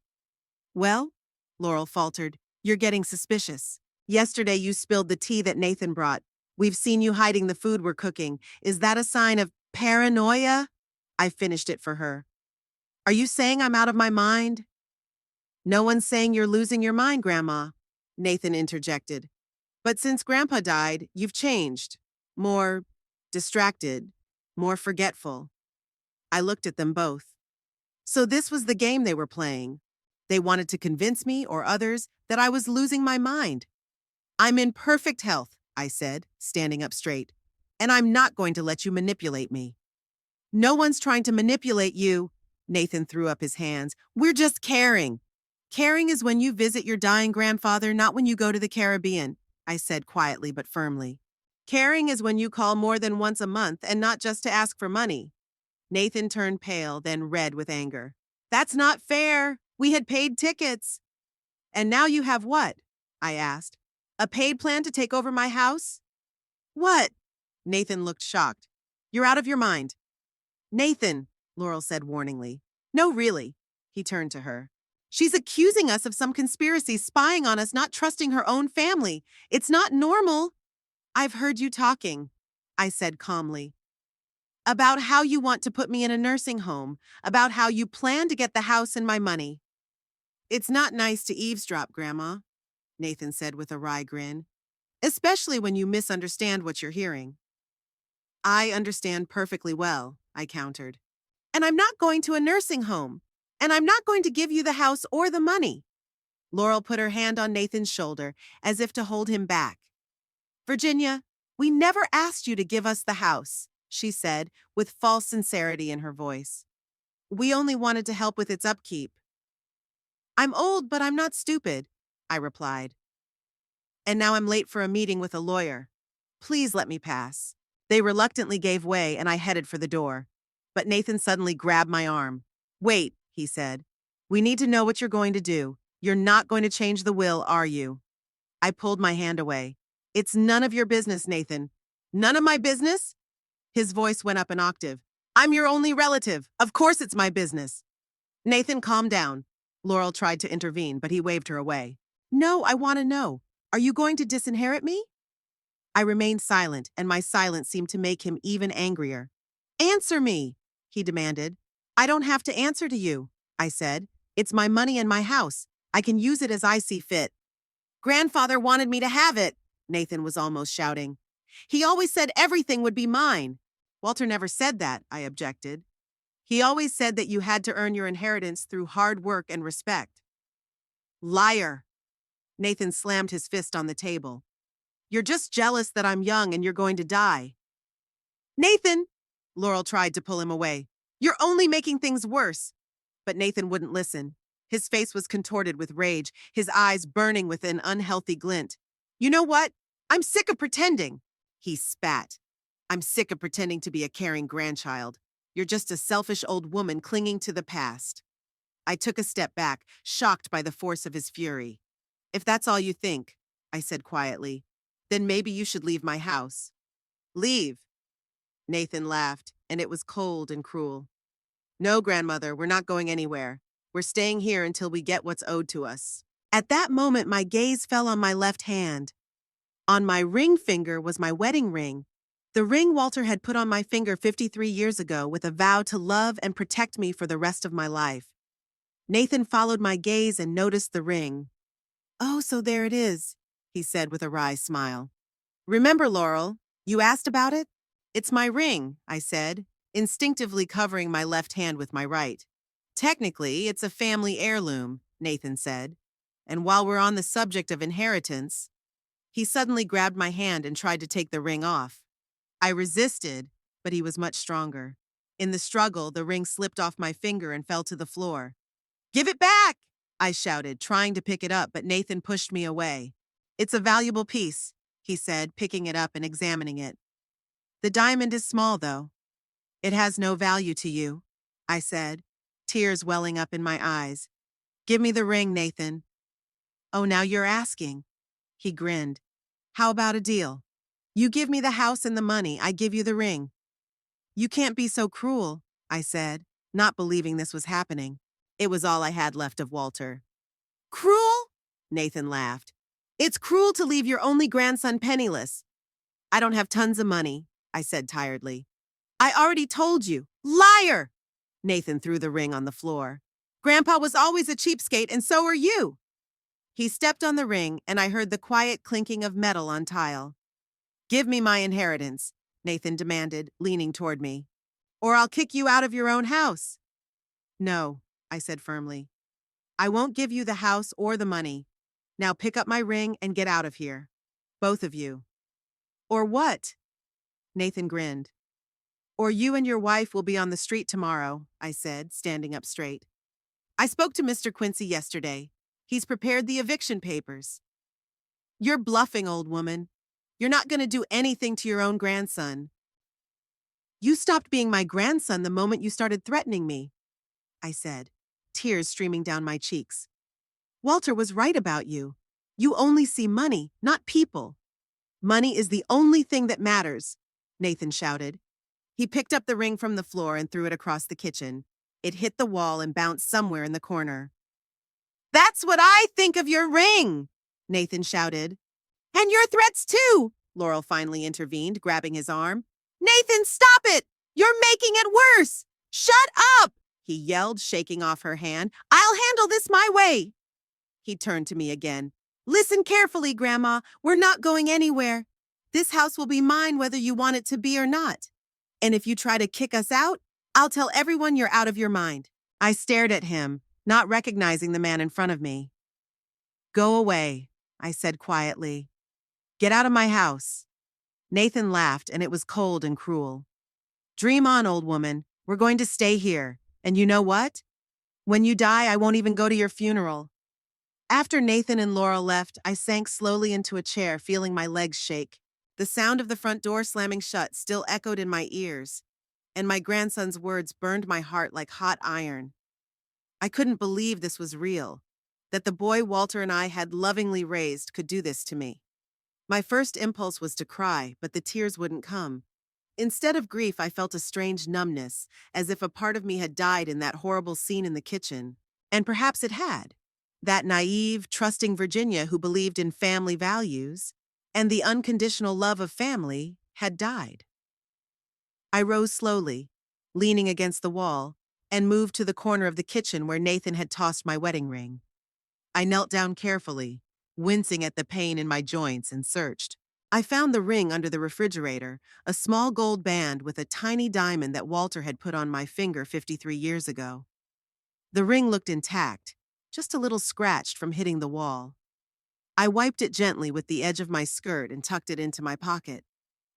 Well, Laurel faltered, you're getting suspicious. Yesterday you spilled the tea that Nathan brought. We've seen you hiding the food we're cooking. Is that a sign of paranoia? I finished it for her. Are you saying I'm out of my mind? No one's saying you're losing your mind, Grandma, Nathan interjected. But since Grandpa died, you've changed. More distracted, more forgetful. I looked at them both. So this was the game they were playing. They wanted to convince me or others that I was losing my mind. I'm in perfect health, I said, standing up straight. And I'm not going to let you manipulate me. No one's trying to manipulate you, Nathan threw up his hands. We're just caring. Caring is when you visit your dying grandfather, not when you go to the Caribbean, I said quietly but firmly. Caring is when you call more than once a month and not just to ask for money. Nathan turned pale, then red with anger. That's not fair. We had paid tickets. And now you have what? I asked. A paid plan to take over my house? What? Nathan looked shocked. You're out of your mind. Nathan, Laurel said warningly. No, really. He turned to her. She's accusing us of some conspiracy, spying on us, not trusting her own family. It's not normal. I've heard you talking, I said calmly. About how you want to put me in a nursing home, about how you plan to get the house and my money. It's not nice to eavesdrop, Grandma, Nathan said with a wry grin, especially when you misunderstand what you're hearing. I understand perfectly well, I countered. And I'm not going to a nursing home. And I'm not going to give you the house or the money. Laurel put her hand on Nathan's shoulder as if to hold him back. Virginia, we never asked you to give us the house, she said with false sincerity in her voice. We only wanted to help with its upkeep. I'm old, but I'm not stupid, I replied. And now I'm late for a meeting with a lawyer. Please let me pass. They reluctantly gave way and I headed for the door. But Nathan suddenly grabbed my arm. Wait, he said. We need to know what you're going to do. You're not going to change the will, are you? I pulled my hand away. It's none of your business, Nathan. None of my business? His voice went up an octave. I'm your only relative. Of course it's my business. Nathan, calm down. Laurel tried to intervene, but he waved her away. No, I want to know. Are you going to disinherit me? I remained silent, and my silence seemed to make him even angrier. Answer me, he demanded. I don't have to answer to you, I said. It's my money and my house. I can use it as I see fit. Grandfather wanted me to have it, Nathan was almost shouting. He always said everything would be mine. Walter never said that, I objected. He always said that you had to earn your inheritance through hard work and respect. Liar. Nathan slammed his fist on the table. You're just jealous that I'm young and you're going to die. Nathan! Laurel tried to pull him away. You're only making things worse. But Nathan wouldn't listen. His face was contorted with rage, his eyes burning with an unhealthy glint. You know what? I'm sick of pretending. He spat. I'm sick of pretending to be a caring grandchild. You're just a selfish old woman clinging to the past. I took a step back, shocked by the force of his fury. If that's all you think, I said quietly, then maybe you should leave my house. Leave. Nathan laughed, and it was cold and cruel. No, grandmother, we're not going anywhere. We're staying here until we get what's owed to us. At that moment, my gaze fell on my left hand. On my ring finger was my wedding ring. The ring Walter had put on my finger 53 years ago with a vow to love and protect me for the rest of my life. Nathan followed my gaze and noticed the ring. Oh, so there it is, he said with a wry smile. Remember, Laurel, you asked about it? It's my ring, I said, instinctively covering my left hand with my right. Technically, it's a family heirloom, Nathan said. And while we're on the subject of inheritance, he suddenly grabbed my hand and tried to take the ring off. I resisted, but he was much stronger. In the struggle, the ring slipped off my finger and fell to the floor. Give it back! I shouted, trying to pick it up, but Nathan pushed me away. It's a valuable piece, he said, picking it up and examining it. The diamond is small, though. It has no value to you, I said, tears welling up in my eyes. Give me the ring, Nathan. Oh, now you're asking. He grinned. How about a deal? You give me the house and the money, I give you the ring. You can't be so cruel, I said, not believing this was happening. It was all I had left of Walter. Cruel? Nathan laughed. It's cruel to leave your only grandson penniless. I don't have tons of money, I said tiredly. I already told you. Liar! Nathan threw the ring on the floor. Grandpa was always a cheapskate, and so are you. He stepped on the ring, and I heard the quiet clinking of metal on tile. Give me my inheritance, Nathan demanded, leaning toward me. Or I'll kick you out of your own house. No, I said firmly. I won't give you the house or the money. Now pick up my ring and get out of here. Both of you. Or what? Nathan grinned. Or you and your wife will be on the street tomorrow, I said, standing up straight. I spoke to Mr. Quincy yesterday. He's prepared the eviction papers. You're bluffing, old woman. You're not going to do anything to your own grandson. You stopped being my grandson the moment you started threatening me, I said, tears streaming down my cheeks. Walter was right about you. You only see money, not people. Money is the only thing that matters, Nathan shouted. He picked up the ring from the floor and threw it across the kitchen. It hit the wall and bounced somewhere in the corner. That's what I think of your ring, Nathan shouted. And your threats too, Laurel finally intervened, grabbing his arm. Nathan, stop it! You're making it worse! Shut up! He yelled, shaking off her hand. I'll handle this my way. He turned to me again. Listen carefully, Grandma. We're not going anywhere. This house will be mine whether you want it to be or not. And if you try to kick us out, I'll tell everyone you're out of your mind. I stared at him, not recognizing the man in front of me. Go away, I said quietly. Get out of my house. Nathan laughed, and it was cold and cruel. Dream on, old woman. We're going to stay here. And you know what? When you die, I won't even go to your funeral. After Nathan and Laurel left, I sank slowly into a chair, feeling my legs shake. The sound of the front door slamming shut still echoed in my ears, and my grandson's words burned my heart like hot iron. I couldn't believe this was real, that the boy Walter and I had lovingly raised could do this to me. My first impulse was to cry, but the tears wouldn't come. Instead of grief, I felt a strange numbness, as if a part of me had died in that horrible scene in the kitchen. And perhaps it had. That naive, trusting Virginia who believed in family values and the unconditional love of family had died. I rose slowly, leaning against the wall, and moved to the corner of the kitchen where Nathan had tossed my wedding ring. I knelt down carefully, wincing at the pain in my joints, and searched. I found the ring under the refrigerator, a small gold band with a tiny diamond that Walter had put on my finger 53 years ago. The ring looked intact, just a little scratched from hitting the wall. I wiped it gently with the edge of my skirt and tucked it into my pocket.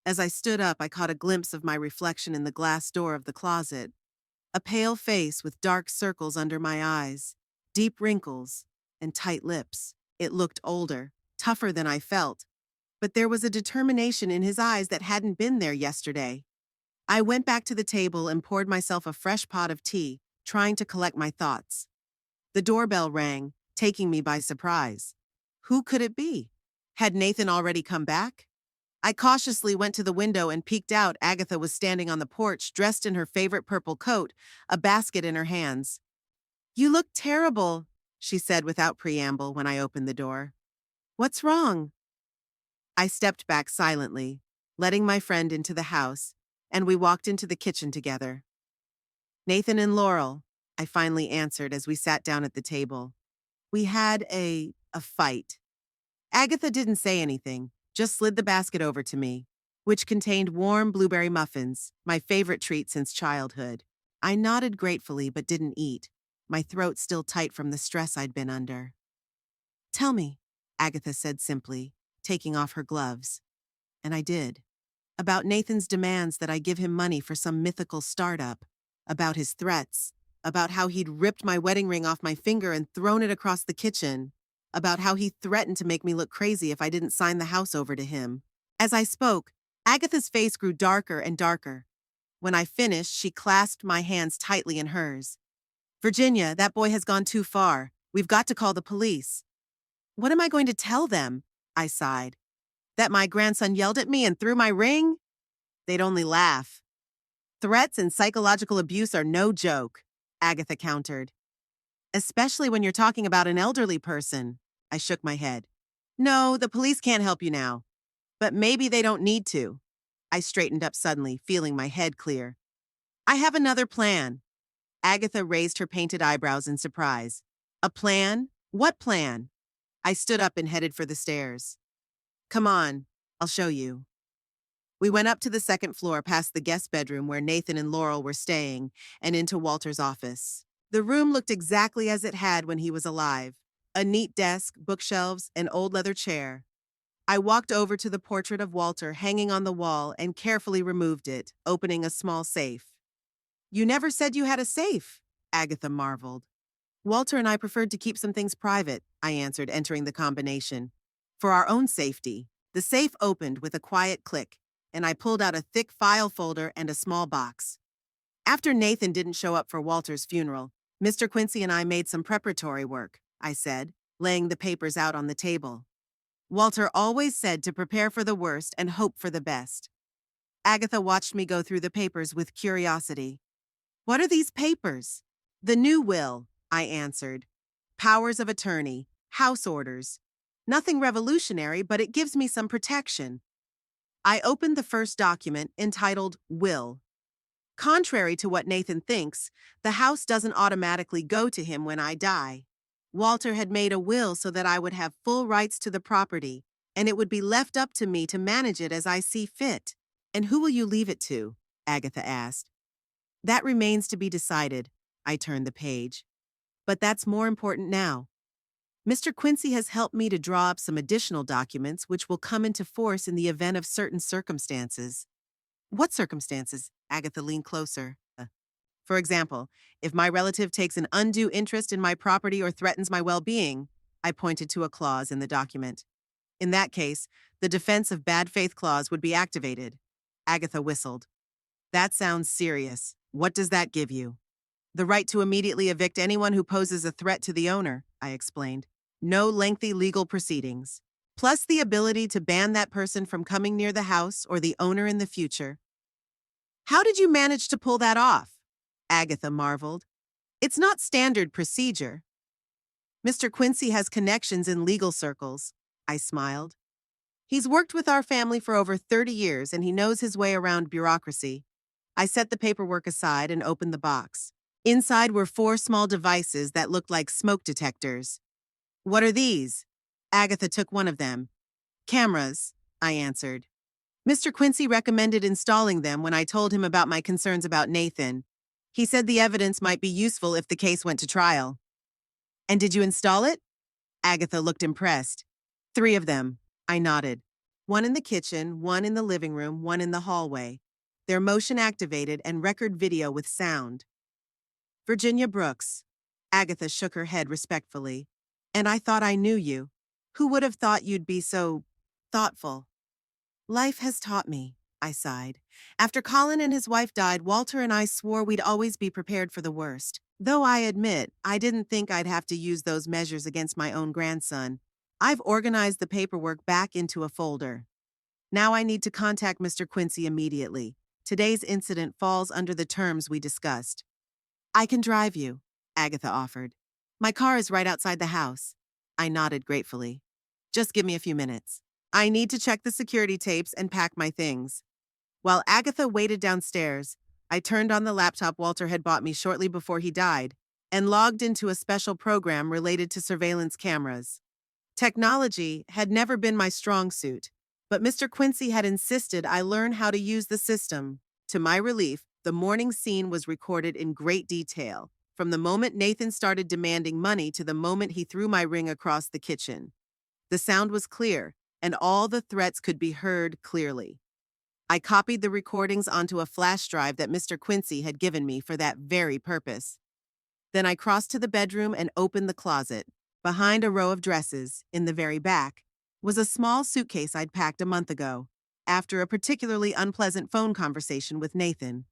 As I stood up, I caught a glimpse of my reflection in the glass door of the closet. A pale face with dark circles under my eyes, deep wrinkles, and tight lips. It looked older, tougher than I felt, but there was a determination in his eyes that hadn't been there yesterday. I went back to the table and poured myself a fresh pot of tea, trying to collect my thoughts. The doorbell rang, taking me by surprise. Who could it be? Had Nathan already come back? I cautiously went to the window and peeked out. Agatha was standing on the porch, dressed in her favorite purple coat, a basket in her hands. "You look terrible," she said without preamble when I opened the door. "What's wrong?" I stepped back silently, letting my friend into the house, and we walked into the kitchen together. "Nathan and Laurel," I finally answered as we sat down at the table. "We had a fight." Agatha didn't say anything, just slid the basket over to me, which contained warm blueberry muffins, my favorite treat since childhood. I nodded gratefully but didn't eat, my throat still tight from the stress I'd been under. "Tell me," Agatha said simply, taking off her gloves. And I did. About Nathan's demands that I give him money for some mythical startup, about his threats, about how he'd ripped my wedding ring off my finger and thrown it across the kitchen, about how he threatened to make me look crazy if I didn't sign the house over to him. As I spoke, Agatha's face grew darker and darker. When I finished, she clasped my hands tightly in hers. "Virginia, that boy has gone too far. We've got to call the police." "What am I going to tell them?" I sighed. "That my grandson yelled at me and threw my ring?" They'd only laugh. "Threats and psychological abuse are no joke," Agatha countered. "Especially when you're talking about an elderly person." I shook my head. "No, the police can't help you now. But maybe they don't need to." I straightened up suddenly, feeling my head clear. "I have another plan." Agatha raised her painted eyebrows in surprise. "A plan? What plan?" I stood up and headed for the stairs. "Come on, I'll show you." We went up to the second floor past the guest bedroom where Nathan and Laurel were staying and into Walter's office. The room looked exactly as it had when he was alive. A neat desk, bookshelves, an old leather chair. I walked over to the portrait of Walter hanging on the wall and carefully removed it, opening a small safe. "You never said you had a safe," Agatha marveled. "Walter and I preferred to keep some things private," I answered, entering the combination. "For our own safety." The safe opened with a quiet click, and I pulled out a thick file folder and a small box. "After Nathan didn't show up for Walter's funeral, Mr. Quincy and I made some preparatory work," I said, laying the papers out on the table. "Walter always said to prepare for the worst and hope for the best." Agatha watched me go through the papers with curiosity. "What are these papers?" "The new will," I answered. "Powers of attorney, house orders. Nothing revolutionary, but it gives me some protection." I opened the first document, entitled Will. Contrary to what Nathan thinks, the house doesn't automatically go to him when I die. Walter had made a will so that I would have full rights to the property, and it would be left up to me to manage it as I see fit. "And who will you leave it to?" Agatha asked. "That remains to be decided." I turned the page. "But that's more important now. Mr. Quincy has helped me to draw up some additional documents which will come into force in the event of certain circumstances." "What circumstances?" Agatha leaned closer. "For example, if my relative takes an undue interest in my property or threatens my well-being," I pointed to a clause in the document. "In that case, the defense of bad faith clause would be activated." Agatha whistled. "That sounds serious. What does that give you?" "The right to immediately evict anyone who poses a threat to the owner," I explained. "No lengthy legal proceedings. Plus the ability to ban that person from coming near the house or the owner in the future." "How did you manage to pull that off?" Agatha marveled. "It's not standard procedure." "Mr. Quincy has connections in legal circles," I smiled. "He's worked with our family for over 30 years and he knows his way around bureaucracy." I set the paperwork aside and opened the box. Inside were 4 small devices that looked like smoke detectors. "What are these?" Agatha took one of them. "Cameras," I answered. "Mr. Quincy recommended installing them when I told him about my concerns about Nathan. He said the evidence might be useful if the case went to trial." "And did you install it?" Agatha looked impressed. 3 of them. I nodded. One in the kitchen, one in the living room, one in the hallway. They're motion activated and record video with sound. "Virginia Brooks." Agatha shook her head respectfully. And I thought I knew you. Who would have thought you'd be so thoughtful? Life has taught me, I sighed. After Colin and his wife died, Walter and I swore we'd always be prepared for the worst. Though I admit, I didn't think I'd have to use those measures against my own grandson. I've organized the paperwork back into a folder. Now I need to contact Mr. Quincy immediately. Today's incident falls under the terms we discussed. I can drive you, Agatha offered. My car is right outside the house. I nodded gratefully. Just give me a few minutes. I need to check the security tapes and pack my things. While Agatha waited downstairs, I turned on the laptop Walter had bought me shortly before he died and logged into a special program related to surveillance cameras. Technology had never been my strong suit, but Mr. Quincy had insisted I learn how to use the system. To my relief, the morning scene was recorded in great detail, from the moment Nathan started demanding money to the moment he threw my ring across the kitchen. The sound was clear, and all the threats could be heard clearly. I copied the recordings onto a flash drive that Mr. Quincy had given me for that very purpose. Then I crossed to the bedroom and opened the closet. Behind a row of dresses, in the very back, was a small suitcase I'd packed a month ago, after a particularly unpleasant phone conversation with Nathan.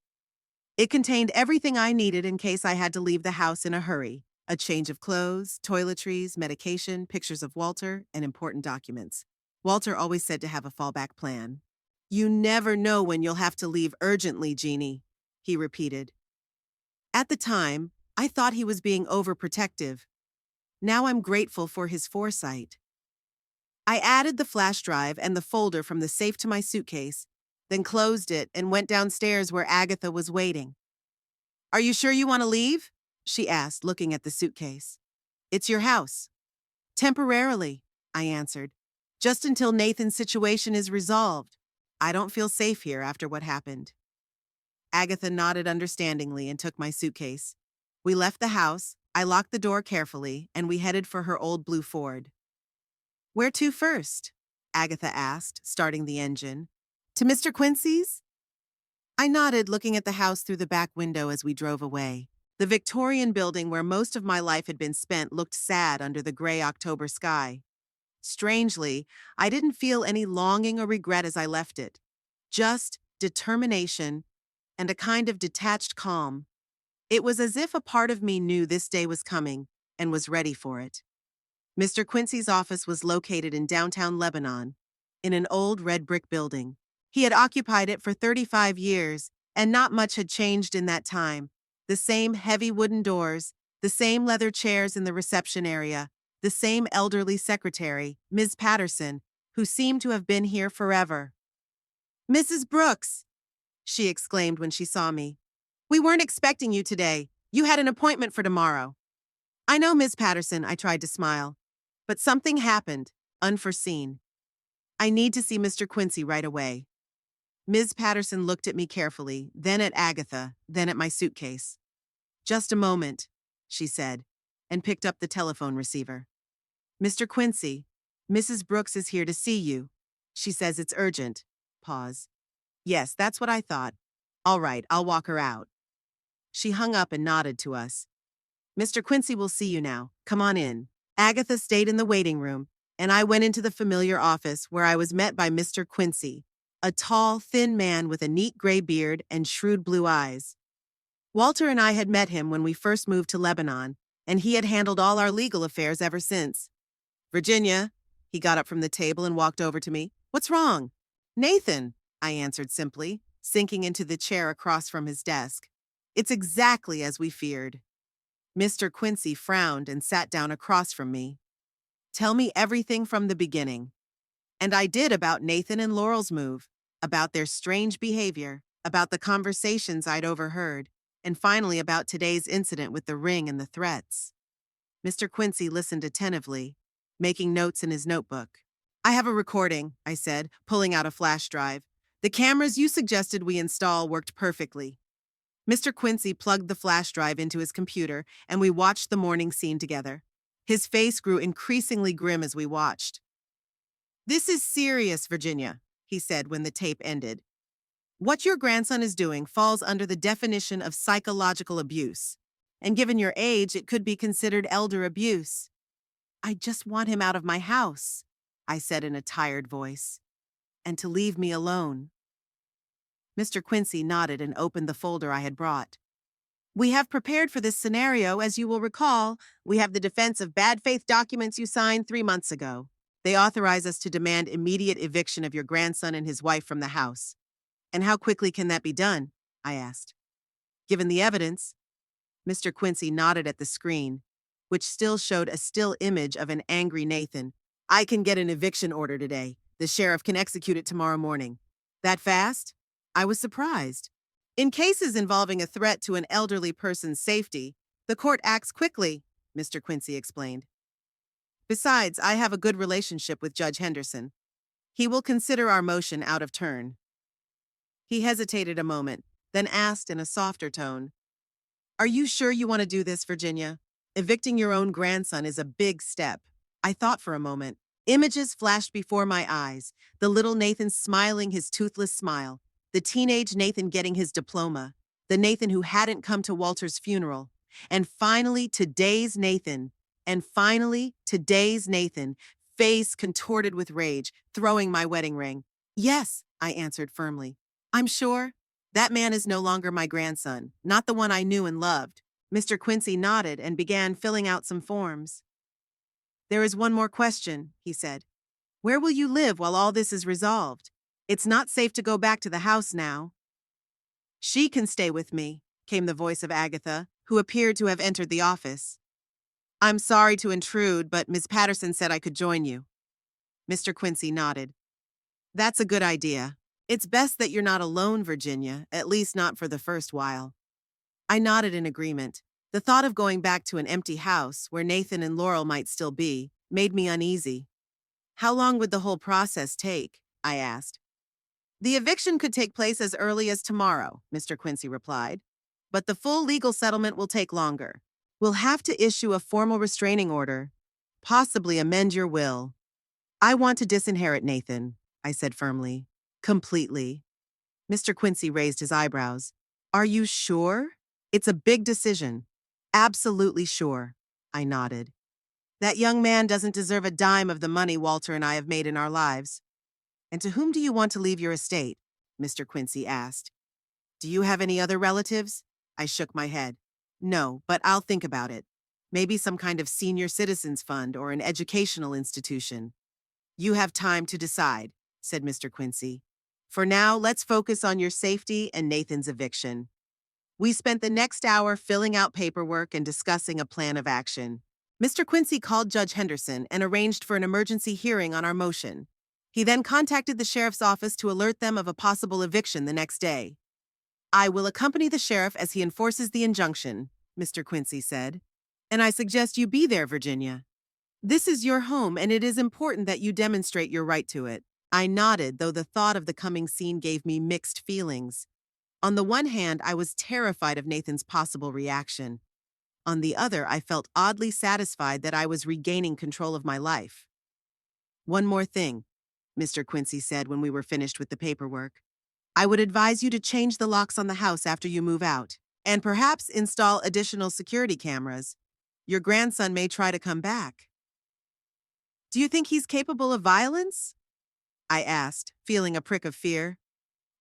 It contained everything I needed in case I had to leave the house in a hurry: a change of clothes, toiletries, medication, pictures of Walter, and important documents. Walter always said to have a fallback plan. "You never know when you'll have to leave urgently, Jeannie," he repeated. At the time, I thought he was being overprotective. Now I'm grateful for his foresight. I added the flash drive and the folder from the safe to my suitcase, then closed it and went downstairs where Agatha was waiting. "Are you sure you want to leave?" she asked, looking at the suitcase. "It's your house." "Temporarily," I answered. "Just until Nathan's situation is resolved. I don't feel safe here after what happened." Agatha nodded understandingly and took my suitcase. We left the house, I locked the door carefully, and we headed for her old blue Ford. "Where to first?" Agatha asked, starting the engine. "To Mr. Quincy's?" I nodded, looking at the house through the back window as we drove away. The Victorian building where most of my life had been spent looked sad under the gray October sky. Strangely, I didn't feel any longing or regret as I left it. Just determination and a kind of detached calm. It was as if a part of me knew this day was coming and was ready for it. Mr. Quincy's office was located in downtown Lebanon, in an old red brick building. He had occupied it for 35 years, and not much had changed in that time. The same heavy wooden doors, the same leather chairs in the reception area, the same elderly secretary, Ms. Patterson, who seemed to have been here forever. "Mrs. Brooks," she exclaimed when she saw me. "We weren't expecting you today. You had an appointment for tomorrow." "I know, Ms. Patterson," I tried to smile. But something happened, unforeseen. "I need to see Mr. Quincy right away." Ms. Patterson looked at me carefully, then at Agatha, then at my suitcase. "Just a moment," she said, and picked up the telephone receiver. "Mr. Quincy, Mrs. Brooks is here to see you. She says it's urgent." Pause. "Yes, that's what I thought. All right, I'll walk her out." She hung up and nodded to us. "Mr. Quincy will see you now. Come on in." Agatha stayed in the waiting room, and I went into the familiar office where I was met by Mr. Quincy, a tall, thin man with a neat gray beard and shrewd blue eyes. Walter and I had met him when we first moved to Lebanon, and he had handled all our legal affairs ever since. "Virginia," he got up from the table and walked over to me. "What's wrong?" "Nathan," I answered simply, sinking into the chair across from his desk. "It's exactly as we feared." Mr. Quincy frowned and sat down across from me. "Tell me everything from the beginning." And I did, about Nathan and Laurel's move, about their strange behavior, about the conversations I'd overheard, and finally about today's incident with the ring and the threats. Mr. Quincy listened attentively, making notes in his notebook. "I have a recording," I said, pulling out a flash drive. "The cameras you suggested we install worked perfectly." Mr. Quincy plugged the flash drive into his computer, and we watched the morning scene together. His face grew increasingly grim as we watched. "This is serious, Virginia," he said when the tape ended. "What your grandson is doing falls under the definition of psychological abuse, and given your age, it could be considered elder abuse. I just want him out of my house, I said in a tired voice, and to leave me alone. Mr. Quincy nodded and opened the folder I had brought. We have prepared for this scenario, as you will recall. We have the defense of bad faith documents you signed 3 months ago. They authorize us to demand immediate eviction of your grandson and his wife from the house. And how quickly can that be done? I asked. Given the evidence, Mr. Quincy nodded at the screen, which still showed a still image of an angry Nathan. I can get an eviction order today. The sheriff can execute it tomorrow morning. That fast? I was surprised. In cases involving a threat to an elderly person's safety, the court acts quickly, Mr. Quincy explained. Besides, I have a good relationship with Judge Henderson. He will consider our motion out of turn. He hesitated a moment, then asked in a softer tone, Are you sure you want to do this, Virginia? Evicting your own grandson is a big step. I thought for a moment. Images flashed before my eyes, the little Nathan smiling his toothless smile, the teenage Nathan getting his diploma, the Nathan who hadn't come to Walter's funeral, and finally today's Nathan, face contorted with rage, throwing my wedding ring. Yes, I answered firmly. I'm sure. That man is no longer my grandson, not the one I knew and loved. Mr. Quincy nodded and began filling out some forms. There is one more question, he said. Where will you live while all this is resolved? It's not safe to go back to the house now. She can stay with me, came the voice of Agatha, who appeared to have entered the office. I'm sorry to intrude, but Miss Patterson said I could join you. Mr. Quincy nodded. That's a good idea. It's best that you're not alone, Virginia, at least not for the first while. I nodded in agreement. The thought of going back to an empty house, where Nathan and Laurel might still be, made me uneasy. How long would the whole process take? I asked. The eviction could take place as early as tomorrow, Mr. Quincy replied. But the full legal settlement will take longer. We'll have to issue a formal restraining order, possibly amend your will. I want to disinherit Nathan, I said firmly. Completely. Mr. Quincy raised his eyebrows. Are you sure? It's a big decision. Absolutely sure, I nodded. That young man doesn't deserve a dime of the money Walter and I have made in our lives. And to whom do you want to leave your estate? Mr. Quincy asked. Do you have any other relatives? I shook my head. No, but I'll think about it. Maybe some kind of senior citizens fund or an educational institution. You have time to decide, said Mr. Quincy. For now, let's focus on your safety and Nathan's eviction. We spent the next hour filling out paperwork and discussing a plan of action. Mr. Quincy called Judge Henderson and arranged for an emergency hearing on our motion. He then contacted the sheriff's office to alert them of a possible eviction the next day. I will accompany the sheriff as he enforces the injunction, Mr. Quincy said. And I suggest you be there, Virginia. This is your home, and it is important that you demonstrate your right to it. I nodded, though the thought of the coming scene gave me mixed feelings. On the one hand, I was terrified of Nathan's possible reaction. On the other, I felt oddly satisfied that I was regaining control of my life. One more thing, Mr. Quincy said when we were finished with the paperwork. I would advise you to change the locks on the house after you move out, and perhaps install additional security cameras. Your grandson may try to come back. Do you think he's capable of violence? I asked, feeling a prick of fear.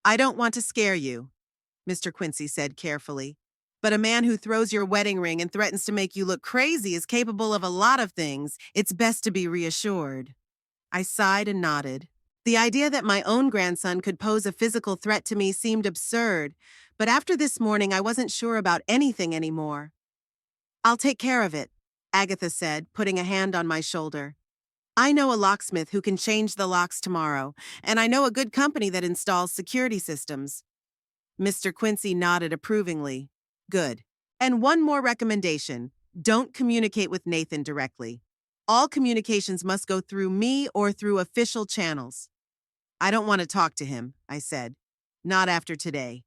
I don't want to scare you, Mr. Quincy said carefully. But a man who throws your wedding ring and threatens to make you look crazy is capable of a lot of things. It's best to be reassured. I sighed and nodded. The idea that my own grandson could pose a physical threat to me seemed absurd, but after this morning I wasn't sure about anything anymore. I'll take care of it, Agatha said, putting a hand on my shoulder. I know a locksmith who can change the locks tomorrow, and I know a good company that installs security systems. Mr. Quincy nodded approvingly. Good. And one more recommendation. Don't communicate with Nathan directly. All communications must go through me or through official channels. I don't want to talk to him, I said. Not after today.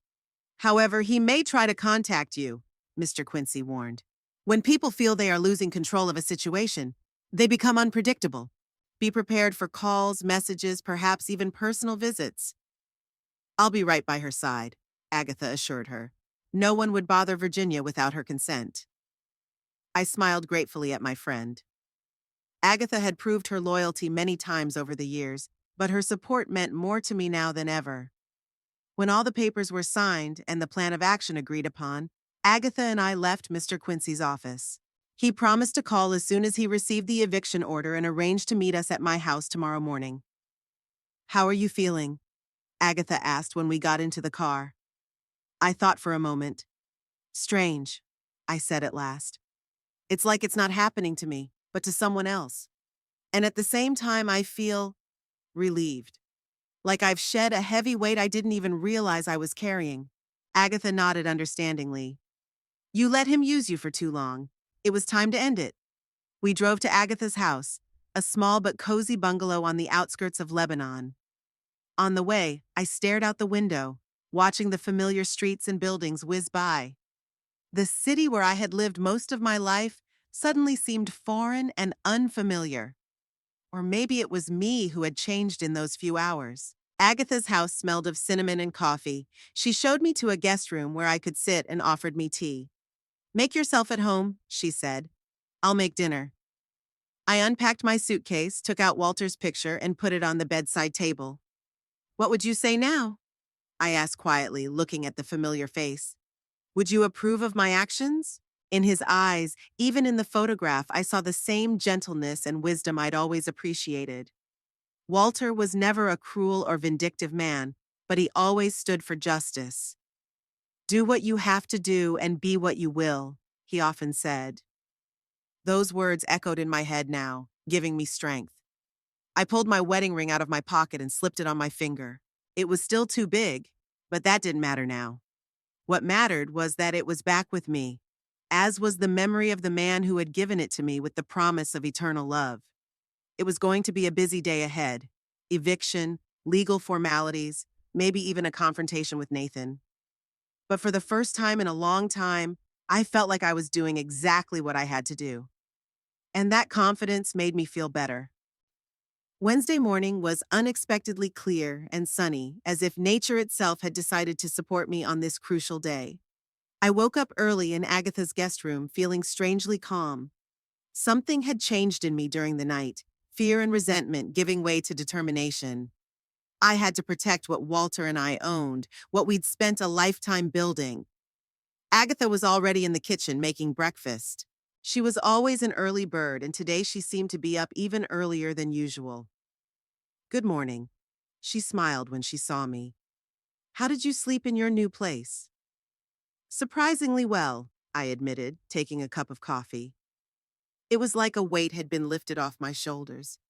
However, he may try to contact you, Mr. Quincy warned. When people feel they are losing control of a situation, they become unpredictable. Be prepared for calls, messages, perhaps even personal visits. I'll be right by her side, Agatha assured her. No one would bother Virginia without her consent. I smiled gratefully at my friend. Agatha had proved her loyalty many times over the years, but her support meant more to me now than ever. When all the papers were signed and the plan of action agreed upon, Agatha and I left Mr. Quincy's office. He promised to call as soon as he received the eviction order and arranged to meet us at my house tomorrow morning. "How are you feeling?" Agatha asked when we got into the car. I thought for a moment. "Strange," I said at last. "It's like it's not happening to me, but to someone else. And at the same time, I feel relieved. Like I've shed a heavy weight I didn't even realize I was carrying." Agatha nodded understandingly. "You let him use you for too long. It was time to end it." We drove to Agatha's house, a small but cozy bungalow on the outskirts of Lebanon. On the way, I stared out the window, watching the familiar streets and buildings whiz by. The city where I had lived most of my life suddenly seemed foreign and unfamiliar. Or maybe it was me who had changed in those few hours. Agatha's house smelled of cinnamon and coffee. She showed me to a guest room where I could sit and offered me tea. "Make yourself at home," she said. "I'll make dinner." I unpacked my suitcase, took out Walter's picture, and put it on the bedside table. "What would you say now?" I asked quietly, looking at the familiar face. "Would you approve of my actions?" In his eyes, even in the photograph, I saw the same gentleness and wisdom I'd always appreciated. Walter was never a cruel or vindictive man, but he always stood for justice. "Do what you have to do and be what you will," he often said. Those words echoed in my head now, giving me strength. I pulled my wedding ring out of my pocket and slipped it on my finger. It was still too big, but that didn't matter now. What mattered was that it was back with me, as was the memory of the man who had given it to me with the promise of eternal love. It was going to be a busy day ahead. Eviction, legal formalities, maybe even a confrontation with Nathan. But for the first time in a long time, I felt like I was doing exactly what I had to do. And that confidence made me feel better. Wednesday morning was unexpectedly clear and sunny, as if nature itself had decided to support me on this crucial day. I woke up early in Agatha's guest room, feeling strangely calm. Something had changed in me during the night, fear and resentment giving way to determination. I had to protect what Walter and I owned, what we'd spent a lifetime building. Agatha was already in the kitchen making breakfast. She was always an early bird, and today she seemed to be up even earlier than usual. "Good morning." She smiled when she saw me. "How did you sleep in your new place?" "Surprisingly well," I admitted, taking a cup of coffee. It was like a weight had been lifted off my shoulders.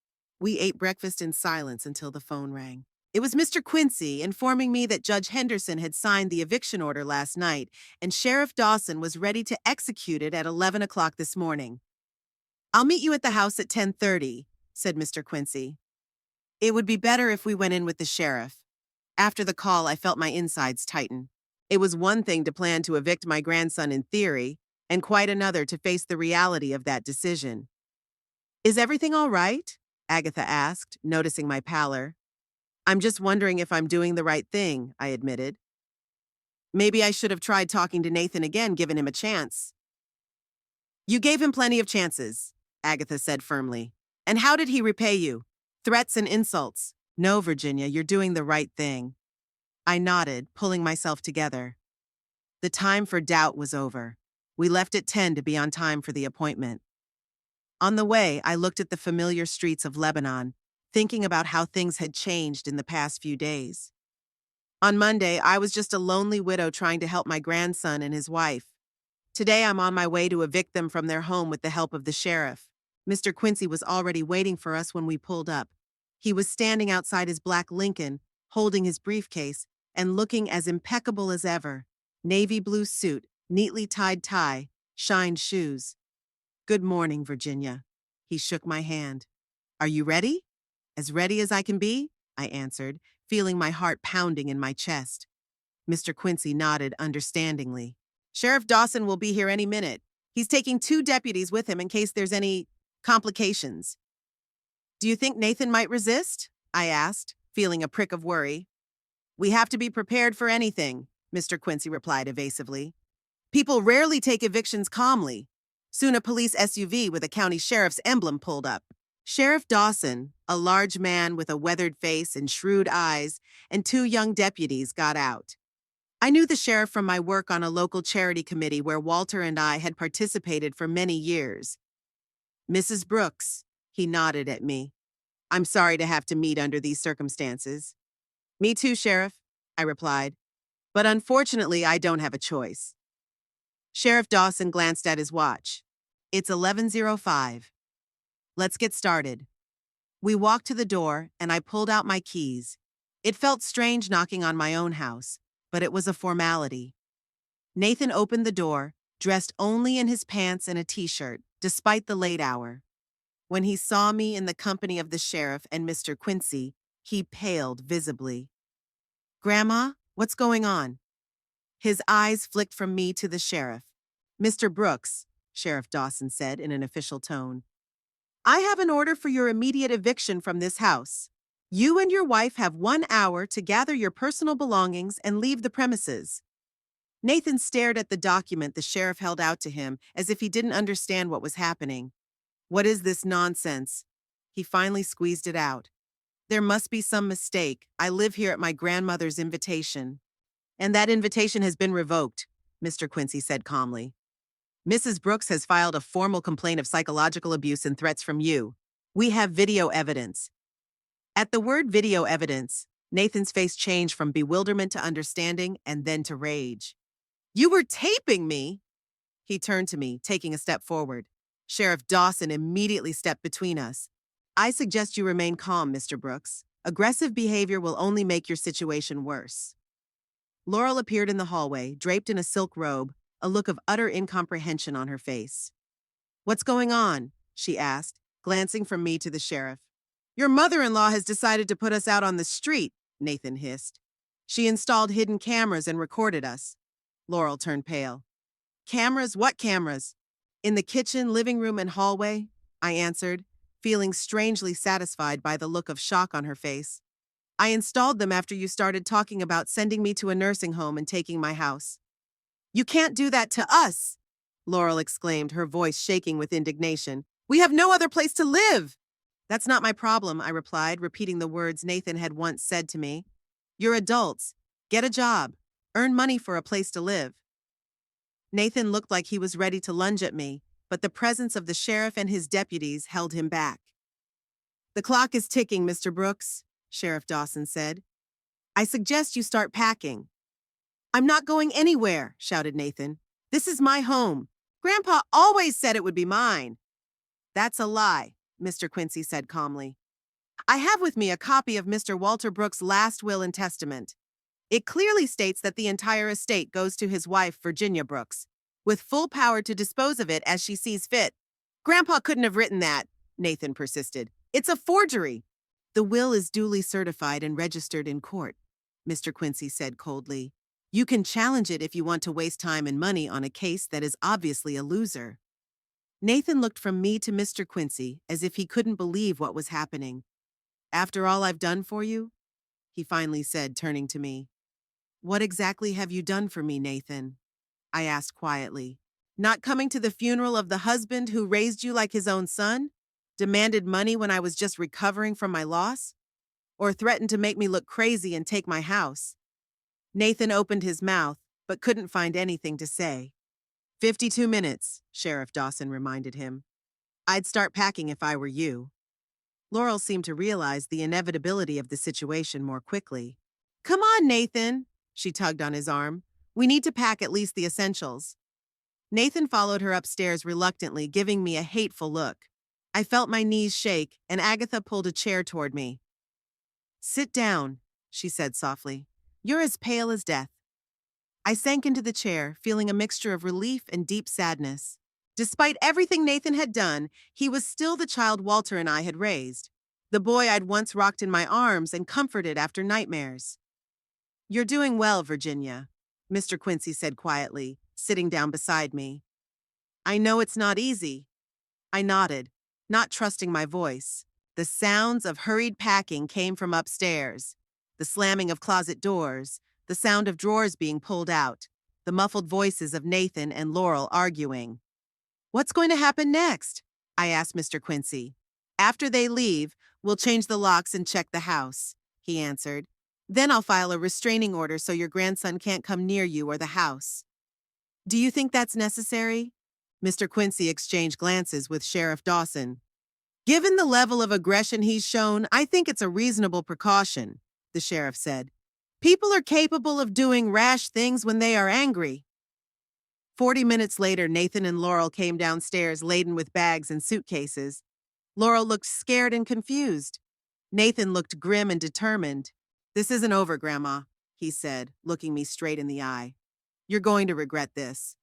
We ate breakfast in silence until the phone rang. It was Mr. Quincy informing me that Judge Henderson had signed the eviction order last night, and Sheriff Dawson was ready to execute it at 11 o'clock this morning. "I'll meet you at the house at 10:30, said Mr. Quincy. "It would be better if we went in with the sheriff." After the call, I felt my insides tighten. It was one thing to plan to evict my grandson in theory, and quite another to face the reality of that decision. "Is everything all right?" Agatha asked, noticing my pallor. "I'm just wondering if I'm doing the right thing," I admitted. "Maybe I should have tried talking to Nathan again, given him a chance." "You gave him plenty of chances," Agatha said firmly. "And how did he repay you? Threats and insults." "No, Virginia, you're doing the right thing." I nodded, pulling myself together. The time for doubt was over. We left at 10 to be on time for the appointment. On the way, I looked at the familiar streets of Lebanon, thinking about how things had changed in the past few days. On Monday, I was just a lonely widow trying to help my grandson and his wife. Today, I'm on my way to evict them from their home with the help of the sheriff. Mr. Quincy was already waiting for us when we pulled up. He was standing outside his black Lincoln, holding his briefcase, and looking as impeccable as ever. Navy blue suit, neatly tied tie, shined shoes. "Good morning, Virginia." He shook my hand. "Are you ready?" "As ready as I can be," I answered, feeling my heart pounding in my chest. Mr. Quincy nodded understandingly. "Sheriff Dawson will be here any minute. He's taking 2 deputies with him in case there's any complications." "Do you think Nathan might resist?" I asked, feeling a prick of worry. "We have to be prepared for anything," Mr. Quincy replied evasively. "People rarely take evictions calmly. Soon a police SUV with a county sheriff's emblem pulled up. Sheriff Dawson, a large man with a weathered face and shrewd eyes, and two young deputies got out. I knew the sheriff from my work on a local charity committee where Walter and I had participated for many years. "Mrs. Brooks," he nodded at me. "I'm sorry to have to meet under these circumstances." "Me too, Sheriff," I replied. "But unfortunately, I don't have a choice." Sheriff Dawson glanced at his watch. "It's 11:05. Let's get started." We walked to the door, and I pulled out my keys. It felt strange knocking on my own house, but it was a formality. Nathan opened the door, dressed only in his pants and a t-shirt, despite the late hour. When he saw me in the company of the sheriff and Mr. Quincy, he paled visibly. "Grandma, what's going on?" His eyes flicked from me to the sheriff. "Mr. Brooks," Sheriff Dawson said in an official tone, "I have an order for your immediate eviction from this house. You and your wife have 1 hour to gather your personal belongings and leave the premises." Nathan stared at the document the sheriff held out to him as if he didn't understand what was happening. "What is this nonsense?" He finally squeezed it out. "There must be some mistake. I live here at my grandmother's invitation." "And that invitation has been revoked," Mr. Quincy said calmly. "Mrs. Brooks has filed a formal complaint of psychological abuse and threats from you. We have video evidence." At the word video evidence, Nathan's face changed from bewilderment to understanding and then to rage. "You were taping me!" He turned to me, taking a step forward. Sheriff Dawson immediately stepped between us. "I suggest you remain calm, Mr. Brooks. Aggressive behavior will only make your situation worse." Laurel appeared in the hallway, draped in a silk robe, a look of utter incomprehension on her face. "What's going on?" she asked, glancing from me to the sheriff. "Your mother-in-law has decided to put us out on the street," Nathan hissed. "She installed hidden cameras and recorded us." Laurel turned pale. "Cameras? What cameras?" "In the kitchen, living room, and hallway," I answered, feeling strangely satisfied by the look of shock on her face. "I installed them after you started talking about sending me to a nursing home and taking my house." "You can't do that to us!" Laurel exclaimed, her voice shaking with indignation. "We have no other place to live!" "That's not my problem," I replied, repeating the words Nathan had once said to me. "You're adults. Get a job. Earn money for a place to live." Nathan looked like he was ready to lunge at me, but the presence of the sheriff and his deputies held him back. "The clock is ticking, Mr. Brooks," Sheriff Dawson said. "I suggest you start packing." "I'm not going anywhere," shouted Nathan. "This is my home. Grandpa always said it would be mine." "That's a lie," Mr. Quincy said calmly. "I have with me a copy of Mr. Walter Brooks' last will and testament. It clearly states that the entire estate goes to his wife, Virginia Brooks, with full power to dispose of it as she sees fit." "Grandpa couldn't have written that," Nathan persisted. "It's a forgery." "The will is duly certified and registered in court," Mr. Quincy said coldly. "You can challenge it if you want to waste time and money on a case that is obviously a loser." Nathan looked from me to Mr. Quincy as if he couldn't believe what was happening. "After all I've done for you?" he finally said, turning to me. "What exactly have you done for me, Nathan?" I asked quietly. "Not coming to the funeral of the husband who raised you like his own son? Demanded money when I was just recovering from my loss? Or threatened to make me look crazy and take my house?" Nathan opened his mouth, but couldn't find anything to say. 52 minutes, Sheriff Dawson reminded him. "I'd start packing if I were you." Laurel seemed to realize the inevitability of the situation more quickly. "Come on, Nathan," she tugged on his arm. "We need to pack at least the essentials." Nathan followed her upstairs reluctantly, giving me a hateful look. I felt my knees shake, and Agatha pulled a chair toward me. "Sit down," she said softly. "You're as pale as death." I sank into the chair, feeling a mixture of relief and deep sadness. Despite everything Nathan had done, he was still the child Walter and I had raised, the boy I'd once rocked in my arms and comforted after nightmares. "You're doing well, Virginia," Mr. Quincy said quietly, sitting down beside me. "I know it's not easy." I nodded, not trusting my voice. The sounds of hurried packing came from upstairs. The slamming of closet doors, the sound of drawers being pulled out, the muffled voices of Nathan and Laurel arguing. What's going to happen next? I asked Mr. Quincy. After they leave, we'll change the locks and check the house, he answered. Then I'll file a restraining order so your grandson can't come near you or the house. Do you think that's necessary? Mr. Quincy exchanged glances with Sheriff Dawson. Given the level of aggression he's shown, I think it's a reasonable precaution, the sheriff said. People are capable of doing rash things when they are angry. 40 minutes later, Nathan and Laurel came downstairs laden with bags and suitcases. Laurel looked scared and confused. Nathan looked grim and determined. This isn't over, Grandma, he said, looking me straight in the eye. You're going to regret this.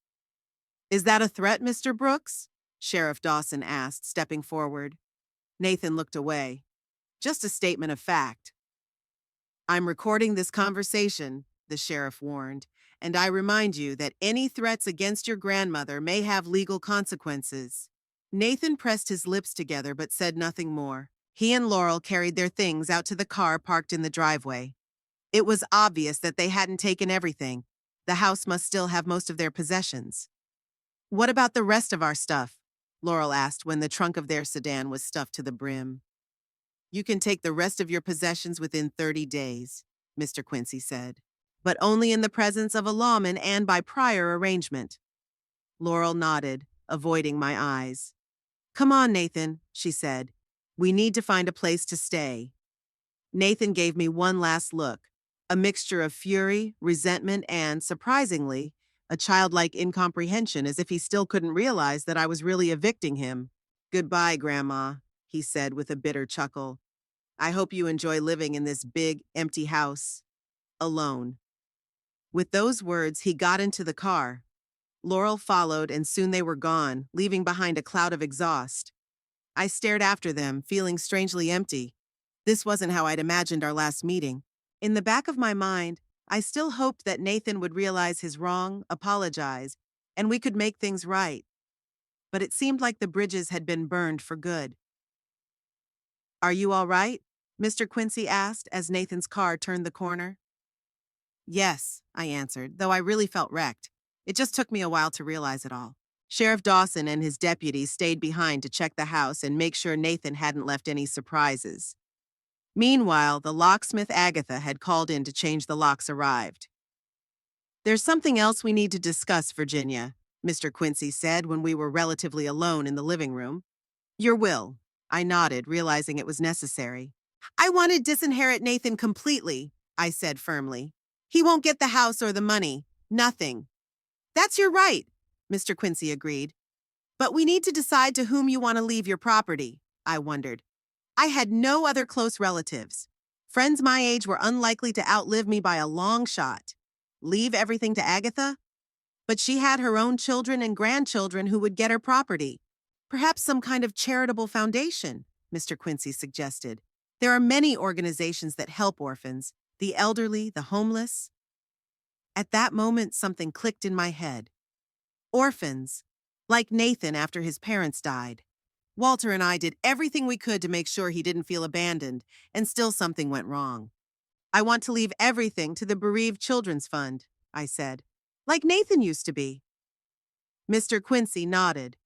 Is that a threat, Mr. Brooks? Sheriff Dawson asked, stepping forward. Nathan looked away. Just a statement of fact. I'm recording this conversation, the sheriff warned, and I remind you that any threats against your grandmother may have legal consequences. Nathan pressed his lips together but said nothing more. He and Laurel carried their things out to the car parked in the driveway. It was obvious that they hadn't taken everything. The house must still have most of their possessions. What about the rest of our stuff? Laurel asked when the trunk of their sedan was stuffed to the brim. You can take the rest of your possessions within 30 days, Mr. Quincy said, but only in the presence of a lawman and by prior arrangement. Laurel nodded, avoiding my eyes. Come on, Nathan, she said. We need to find a place to stay. Nathan gave me one last look, a mixture of fury, resentment, and, surprisingly, a childlike incomprehension, as if he still couldn't realize that I was really evicting him. Goodbye, Grandma, he said with a bitter chuckle. I hope you enjoy living in this big, empty house, alone. With those words, he got into the car. Laurel followed, and soon they were gone, leaving behind a cloud of exhaust. I stared after them, feeling strangely empty. This wasn't how I'd imagined our last meeting. In the back of my mind, I still hoped that Nathan would realize his wrong, apologize, and we could make things right. But it seemed like the bridges had been burned for good. Are you all right? Mr. Quincy asked as Nathan's car turned the corner. Yes, I answered, though I really felt wrecked. It just took me a while to realize it all. Sheriff Dawson and his deputies stayed behind to check the house and make sure Nathan hadn't left any surprises. Meanwhile, the locksmith Agatha had called in to change the locks arrived. There's something else we need to discuss, Virginia, Mr. Quincy said when we were relatively alone in the living room. Your will. I nodded, realizing it was necessary. I want to disinherit Nathan completely, I said firmly. He won't get the house or the money. Nothing. That's your right, Mr. Quincy agreed. But we need to decide to whom you want to leave your property, I wondered. I had no other close relatives. Friends my age were unlikely to outlive me by a long shot. Leave everything to Agatha? But she had her own children and grandchildren who would get her property. Perhaps some kind of charitable foundation, Mr. Quincy suggested. There are many organizations that help orphans, the elderly, the homeless. At that moment, something clicked in my head. Orphans, like Nathan after his parents died. Walter and I did everything we could to make sure he didn't feel abandoned, and still something went wrong. I want to leave everything to the Bereaved Children's Fund, I said, like Nathan used to be. Mr. Quincy nodded.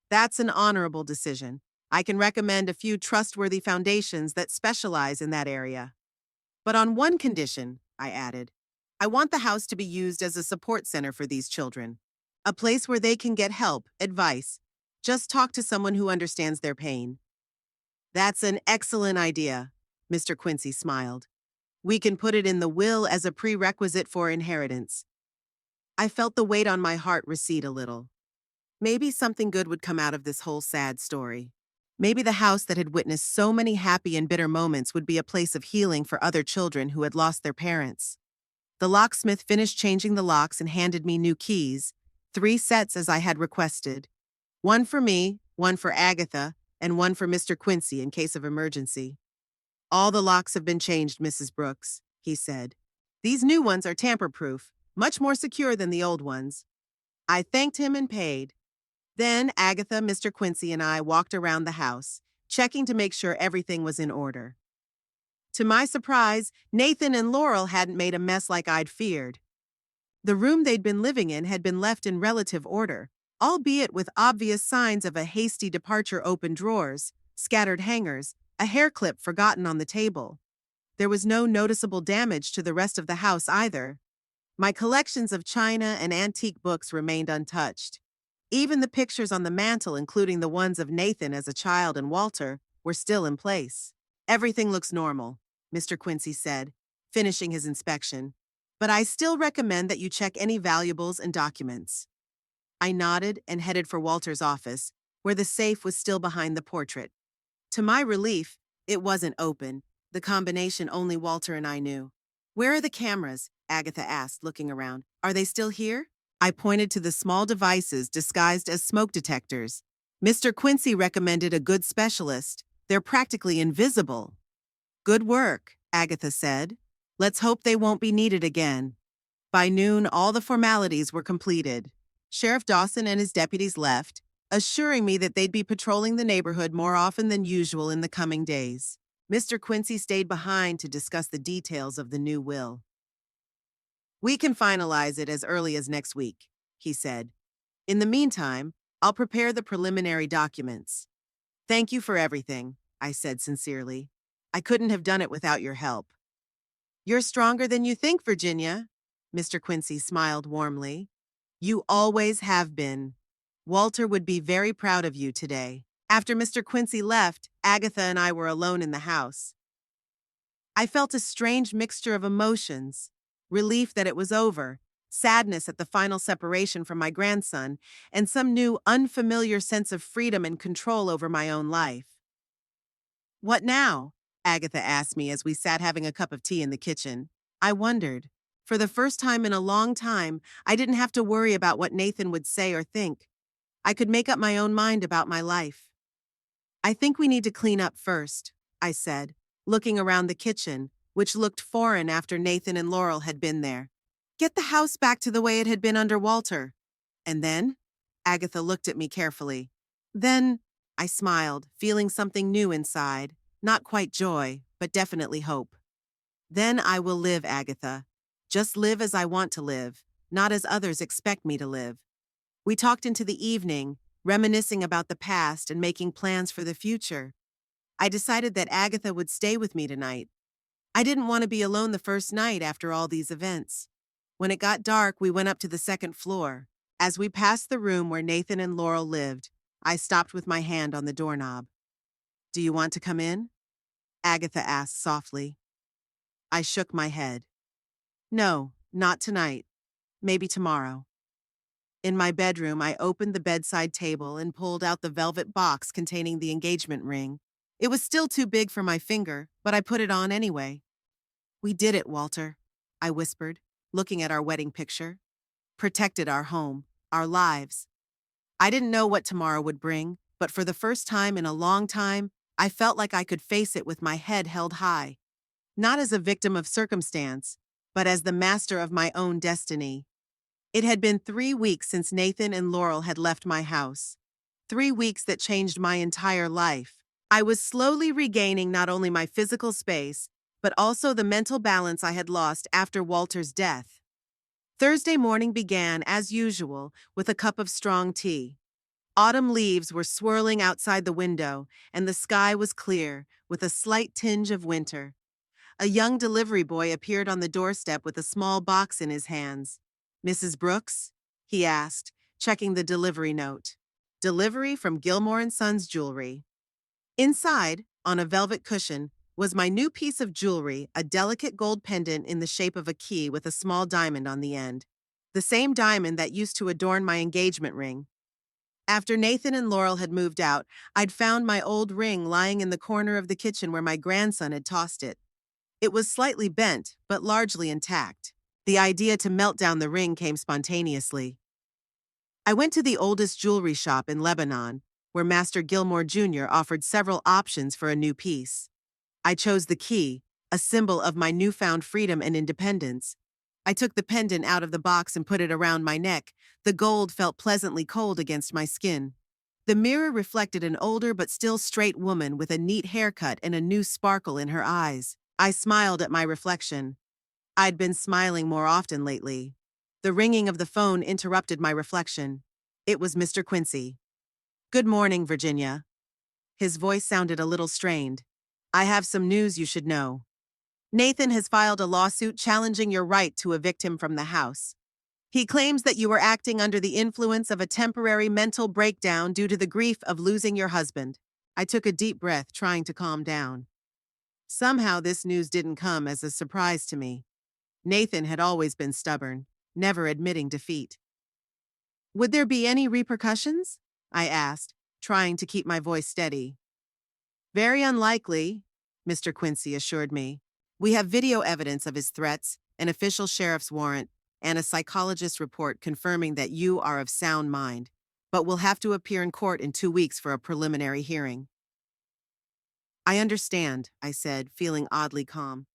That's an honorable decision. I can recommend a few trustworthy foundations that specialize in that area. But on one condition, I added. I want the house to be used as a support center for these children. A place where they can get help, advice. Just talk to someone who understands their pain. That's an excellent idea, Mr. Quincy smiled. We can put it in the will as a prerequisite for inheritance. I felt the weight on my heart recede a little. Maybe something good would come out of this whole sad story. Maybe the house that had witnessed so many happy and bitter moments would be a place of healing for other children who had lost their parents. The locksmith finished changing the locks and handed me new keys, 3 sets as I had requested. One for me, one for Agatha, and one for Mr. Quincy in case of emergency. All the locks have been changed, Mrs. Brooks, he said. These new ones are tamper-proof, much more secure than the old ones. I thanked him and paid. Then Agatha, Mr. Quincy, and I walked around the house, checking to make sure everything was in order. To my surprise, Nathan and Laurel hadn't made a mess like I'd feared. The room they'd been living in had been left in relative order, albeit with obvious signs of a hasty departure: open drawers, scattered hangers, a hair clip forgotten on the table. There was no noticeable damage to the rest of the house either. My collections of china and antique books remained untouched. Even the pictures on the mantel, including the ones of Nathan as a child and Walter, were still in place. "Everything looks normal," Mr. Quincy said, finishing his inspection. "But I still recommend that you check any valuables and documents." I nodded and headed for Walter's office, where the safe was still behind the portrait. To my relief, it wasn't open, the combination only Walter and I knew. "Where are the cameras?" Agatha asked, looking around. "Are they still here?" I pointed to the small devices disguised as smoke detectors. Mr. Quincy recommended a good specialist. "They're practically invisible." "Good work," Agatha said. "Let's hope they won't be needed again." By noon, all the formalities were completed. Sheriff Dawson and his deputies left, assuring me that they'd be patrolling the neighborhood more often than usual in the coming days. Mr. Quincy stayed behind to discuss the details of the new will. "We can finalize it as early as next week," he said. "In the meantime, I'll prepare the preliminary documents." "Thank you for everything," I said sincerely. "I couldn't have done it without your help." "You're stronger than you think, Virginia." Mr. Quincy smiled warmly. "You always have been. Walter would be very proud of you today." After Mr. Quincy left, Agatha and I were alone in the house. I felt a strange mixture of emotions: relief that it was over, sadness at the final separation from my grandson, and some new, unfamiliar sense of freedom and control over my own life. "What now?" Agatha asked me as we sat having a cup of tea in the kitchen. I wondered. For the first time in a long time, I didn't have to worry about what Nathan would say or think. I could make up my own mind about my life. "I think we need to clean up first," I said, looking around the kitchen, which looked foreign after Nathan and Laurel had been there. "Get the house back to the way it had been under Walter." "And then?" Agatha looked at me carefully. "Then," I smiled, feeling something new inside, not quite joy, but definitely hope. "Then I will live, Agatha. Just live as I want to live, not as others expect me to live." We talked into the evening, reminiscing about the past and making plans for the future. I decided that Agatha would stay with me tonight. I didn't want to be alone the first night after all these events. When it got dark, we went up to the second floor. As we passed the room where Nathan and Laurel lived, I stopped with my hand on the doorknob. "Do you want to come in?" Agatha asked softly. I shook my head. "No, not tonight. Maybe tomorrow." In my bedroom, I opened the bedside table and pulled out the velvet box containing the engagement ring. It was still too big for my finger, but I put it on anyway. "We did it, Walter," I whispered, looking at our wedding picture. "Protected our home, our lives." I didn't know what tomorrow would bring, but for the first time in a long time, I felt like I could face it with my head held high. Not as a victim of circumstance, but as the master of my own destiny. It had been 3 weeks since Nathan and Laurel had left my house. 3 weeks that changed my entire life. I was slowly regaining not only my physical space, but also the mental balance I had lost after Walter's death. Thursday morning began, as usual, with a cup of strong tea. Autumn leaves were swirling outside the window, and the sky was clear, with a slight tinge of winter. A young delivery boy appeared on the doorstep with a small box in his hands. "Mrs. Brooks?" he asked, checking the delivery note. "Delivery from Gilmore & Sons Jewelry." Inside, on a velvet cushion, was my new piece of jewelry, a delicate gold pendant in the shape of a key with a small diamond on the end. The same diamond that used to adorn my engagement ring. After Nathan and Laurel had moved out, I'd found my old ring lying in the corner of the kitchen where my grandson had tossed it. It was slightly bent, but largely intact. The idea to melt down the ring came spontaneously. I went to the oldest jewelry shop in Lebanon, where Master Gilmore Jr. offered several options for a new piece. I chose the key, a symbol of my newfound freedom and independence. I took the pendant out of the box and put it around my neck. The gold felt pleasantly cold against my skin. The mirror reflected an older but still straight woman with a neat haircut and a new sparkle in her eyes. I smiled at my reflection. I'd been smiling more often lately. The ringing of the phone interrupted my reflection. It was Mr. Quincy. "Good morning, Virginia." His voice sounded a little strained. "I have some news you should know. Nathan has filed a lawsuit challenging your right to evict him from the house. He claims that you were acting under the influence of a temporary mental breakdown due to the grief of losing your husband." I took a deep breath, trying to calm down. Somehow this news didn't come as a surprise to me. Nathan had always been stubborn, never admitting defeat. "Would there be any repercussions?" I asked, trying to keep my voice steady. "Very unlikely," Mr. Quincy assured me. "We have video evidence of his threats, an official sheriff's warrant, and a psychologist's report confirming that you are of sound mind, but will have to appear in court in 2 weeks for a preliminary hearing." "I understand," I said, feeling oddly calm.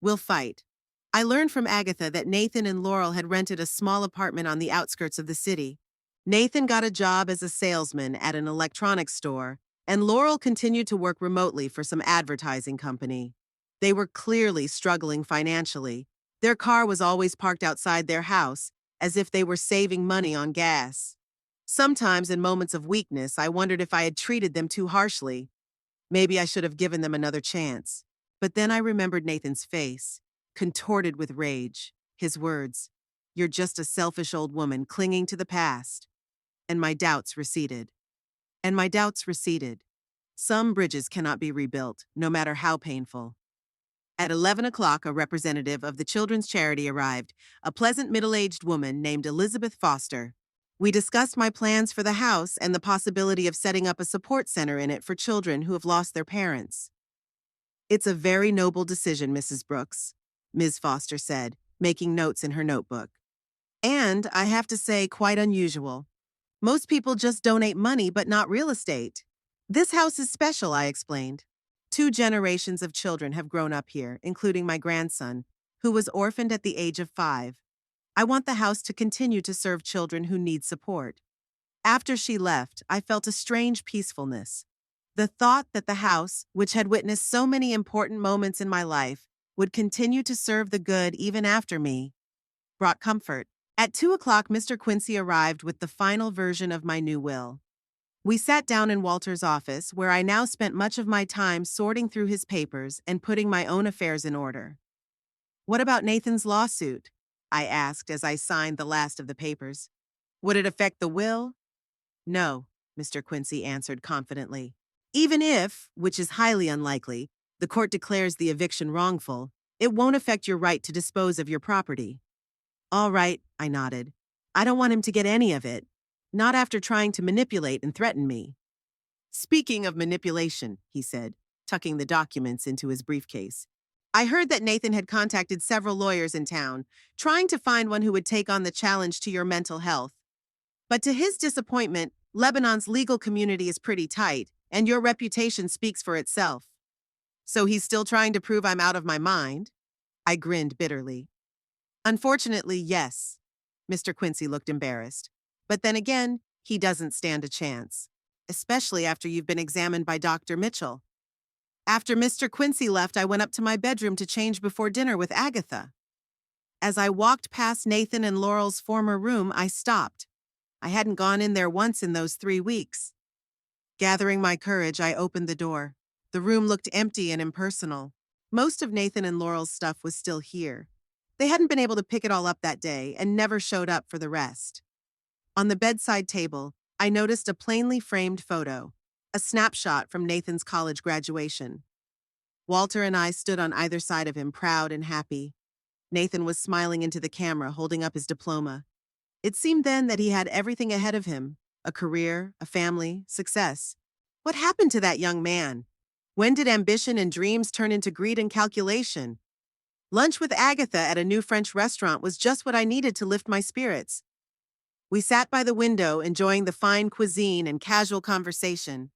"We'll fight." I learned from Agatha that Nathan and Laurel had rented a small apartment on the outskirts of the city. Nathan got a job as a salesman at an electronics store, and Laurel continued to work remotely for some advertising company. They were clearly struggling financially. Their car was always parked outside their house, as if they were saving money on gas. Sometimes, in moments of weakness, I wondered if I had treated them too harshly. Maybe I should have given them another chance. But then I remembered Nathan's face, contorted with rage, his words, "You're just a selfish old woman clinging to the past." And my doubts receded. Some bridges cannot be rebuilt, no matter how painful. At 11 o'clock, a representative of the children's charity arrived, a pleasant middle-aged woman named Elizabeth Foster. We discussed my plans for the house and the possibility of setting up a support center in it for children who have lost their parents. "It's a very noble decision, Mrs. Brooks," Ms. Foster said, making notes in her notebook. "And, I have to say, quite unusual. Most people just donate money but not real estate. This house is special," I explained. "2 generations of children have grown up here, including my grandson, who was orphaned at the age of 5. I want the house to continue to serve children who need support." After she left, I felt a strange peacefulness. The thought that the house, which had witnessed so many important moments in my life, would continue to serve the good even after me, brought comfort. At 2 o'clock, Mr. Quincy arrived with the final version of my new will. We sat down in Walter's office, where I now spent much of my time sorting through his papers and putting my own affairs in order. "What about Nathan's lawsuit?" I asked as I signed the last of the papers. "Would it affect the will?" "No," Mr. Quincy answered confidently. "Even if, which is highly unlikely, the court declares the eviction wrongful, it won't affect your right to dispose of your property." "All right," I nodded. "I don't want him to get any of it. Not after trying to manipulate and threaten me." "Speaking of manipulation," he said, tucking the documents into his briefcase, "I heard that Nathan had contacted several lawyers in town, trying to find one who would take on the challenge to your mental health. But to his disappointment, Lebanon's legal community is pretty tight, and your reputation speaks for itself." "So he's still trying to prove I'm out of my mind?" I grinned bitterly. "Unfortunately, yes." Mr. Quincy looked embarrassed. "But then again, he doesn't stand a chance. Especially after you've been examined by Dr. Mitchell." After Mr. Quincy left, I went up to my bedroom to change before dinner with Agatha. As I walked past Nathan and Laurel's former room, I stopped. I hadn't gone in there once in those 3 weeks. Gathering my courage, I opened the door. The room looked empty and impersonal. Most of Nathan and Laurel's stuff was still here. They hadn't been able to pick it all up that day and never showed up for the rest. On the bedside table, I noticed a plainly framed photo, a snapshot from Nathan's college graduation. Walter and I stood on either side of him, proud and happy. Nathan was smiling into the camera, holding up his diploma. It seemed then that he had everything ahead of him: a career, a family, success. What happened to that young man? When did ambition and dreams turn into greed and calculation? Lunch with Agatha at a new French restaurant was just what I needed to lift my spirits. We sat by the window, enjoying the fine cuisine and casual conversation.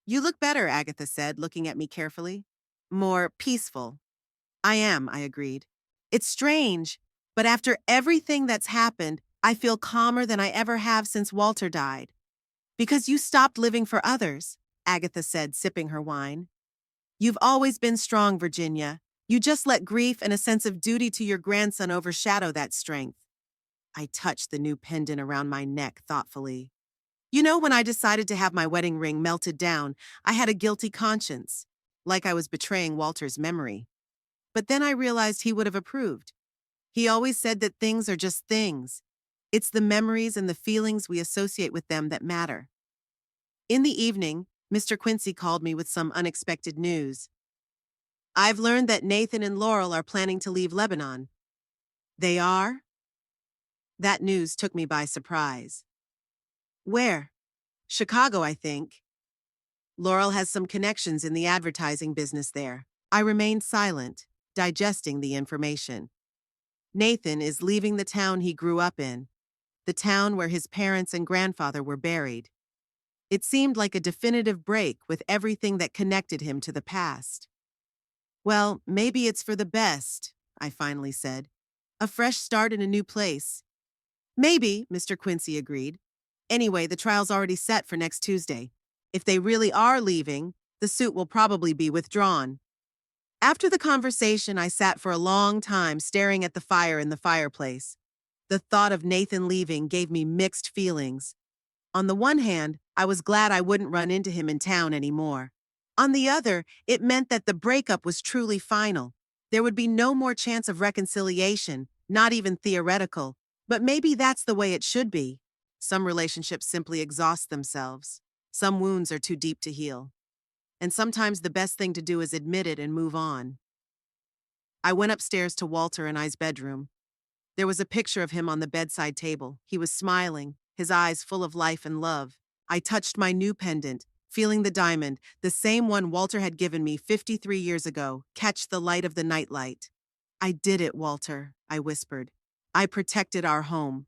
"You look better," Agatha said, looking at me carefully. "More peaceful." "I am," I agreed. "It's strange, but after everything that's happened, I feel calmer than I ever have since Walter died." "Because you stopped living for others," Agatha said, sipping her wine. "You've always been strong, Virginia. You just let grief and a sense of duty to your grandson overshadow that strength." I touched the new pendant around my neck thoughtfully. You know, when I decided to have my wedding ring melted down, I had a guilty conscience, like I was betraying Walter's memory. But then I realized he would have approved. He always said that things are just things. It's the memories and the feelings we associate with them that matter. In the evening, Mr. Quincy called me with some unexpected news. I've learned that Nathan and Laurel are planning to leave Lebanon. They are? That news took me by surprise. Where? Chicago, I think. Laurel has some connections in the advertising business there. I remained silent, digesting the information. Nathan is leaving the town he grew up in, the town where his parents and grandfather were buried. It seemed like a definitive break with everything that connected him to the past. Well, maybe it's for the best, I finally said. A fresh start in a new place. Maybe, Mr. Quincy agreed. Anyway, the trial's already set for next Tuesday. If they really are leaving, the suit will probably be withdrawn. After the conversation, I sat for a long time staring at the fire in the fireplace. The thought of Nathan leaving gave me mixed feelings. On the one hand, I was glad I wouldn't run into him in town anymore. On the other, it meant that the breakup was truly final. There would be no more chance of reconciliation, not even theoretical. But maybe that's the way it should be. Some relationships simply exhaust themselves. Some wounds are too deep to heal. And sometimes the best thing to do is admit it and move on. I went upstairs to Walter and I's bedroom. There was a picture of him on the bedside table. He was smiling, his eyes full of life and love. I touched my new pendant, feeling the diamond, the same one Walter had given me 53 years ago, catch the light of the nightlight. I did it, Walter, I whispered. I protected our home.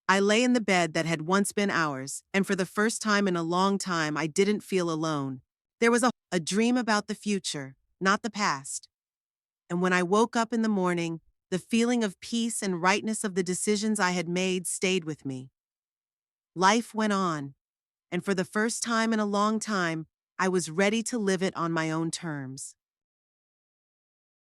I lay in the bed that had once been ours, and for the first time in a long time, I didn't feel alone. There was a dream about the future, not the past. And when I woke up in the morning, the feeling of peace and rightness of the decisions I had made stayed with me. Life went on, and for the first time in a long time, I was ready to live it on my own terms.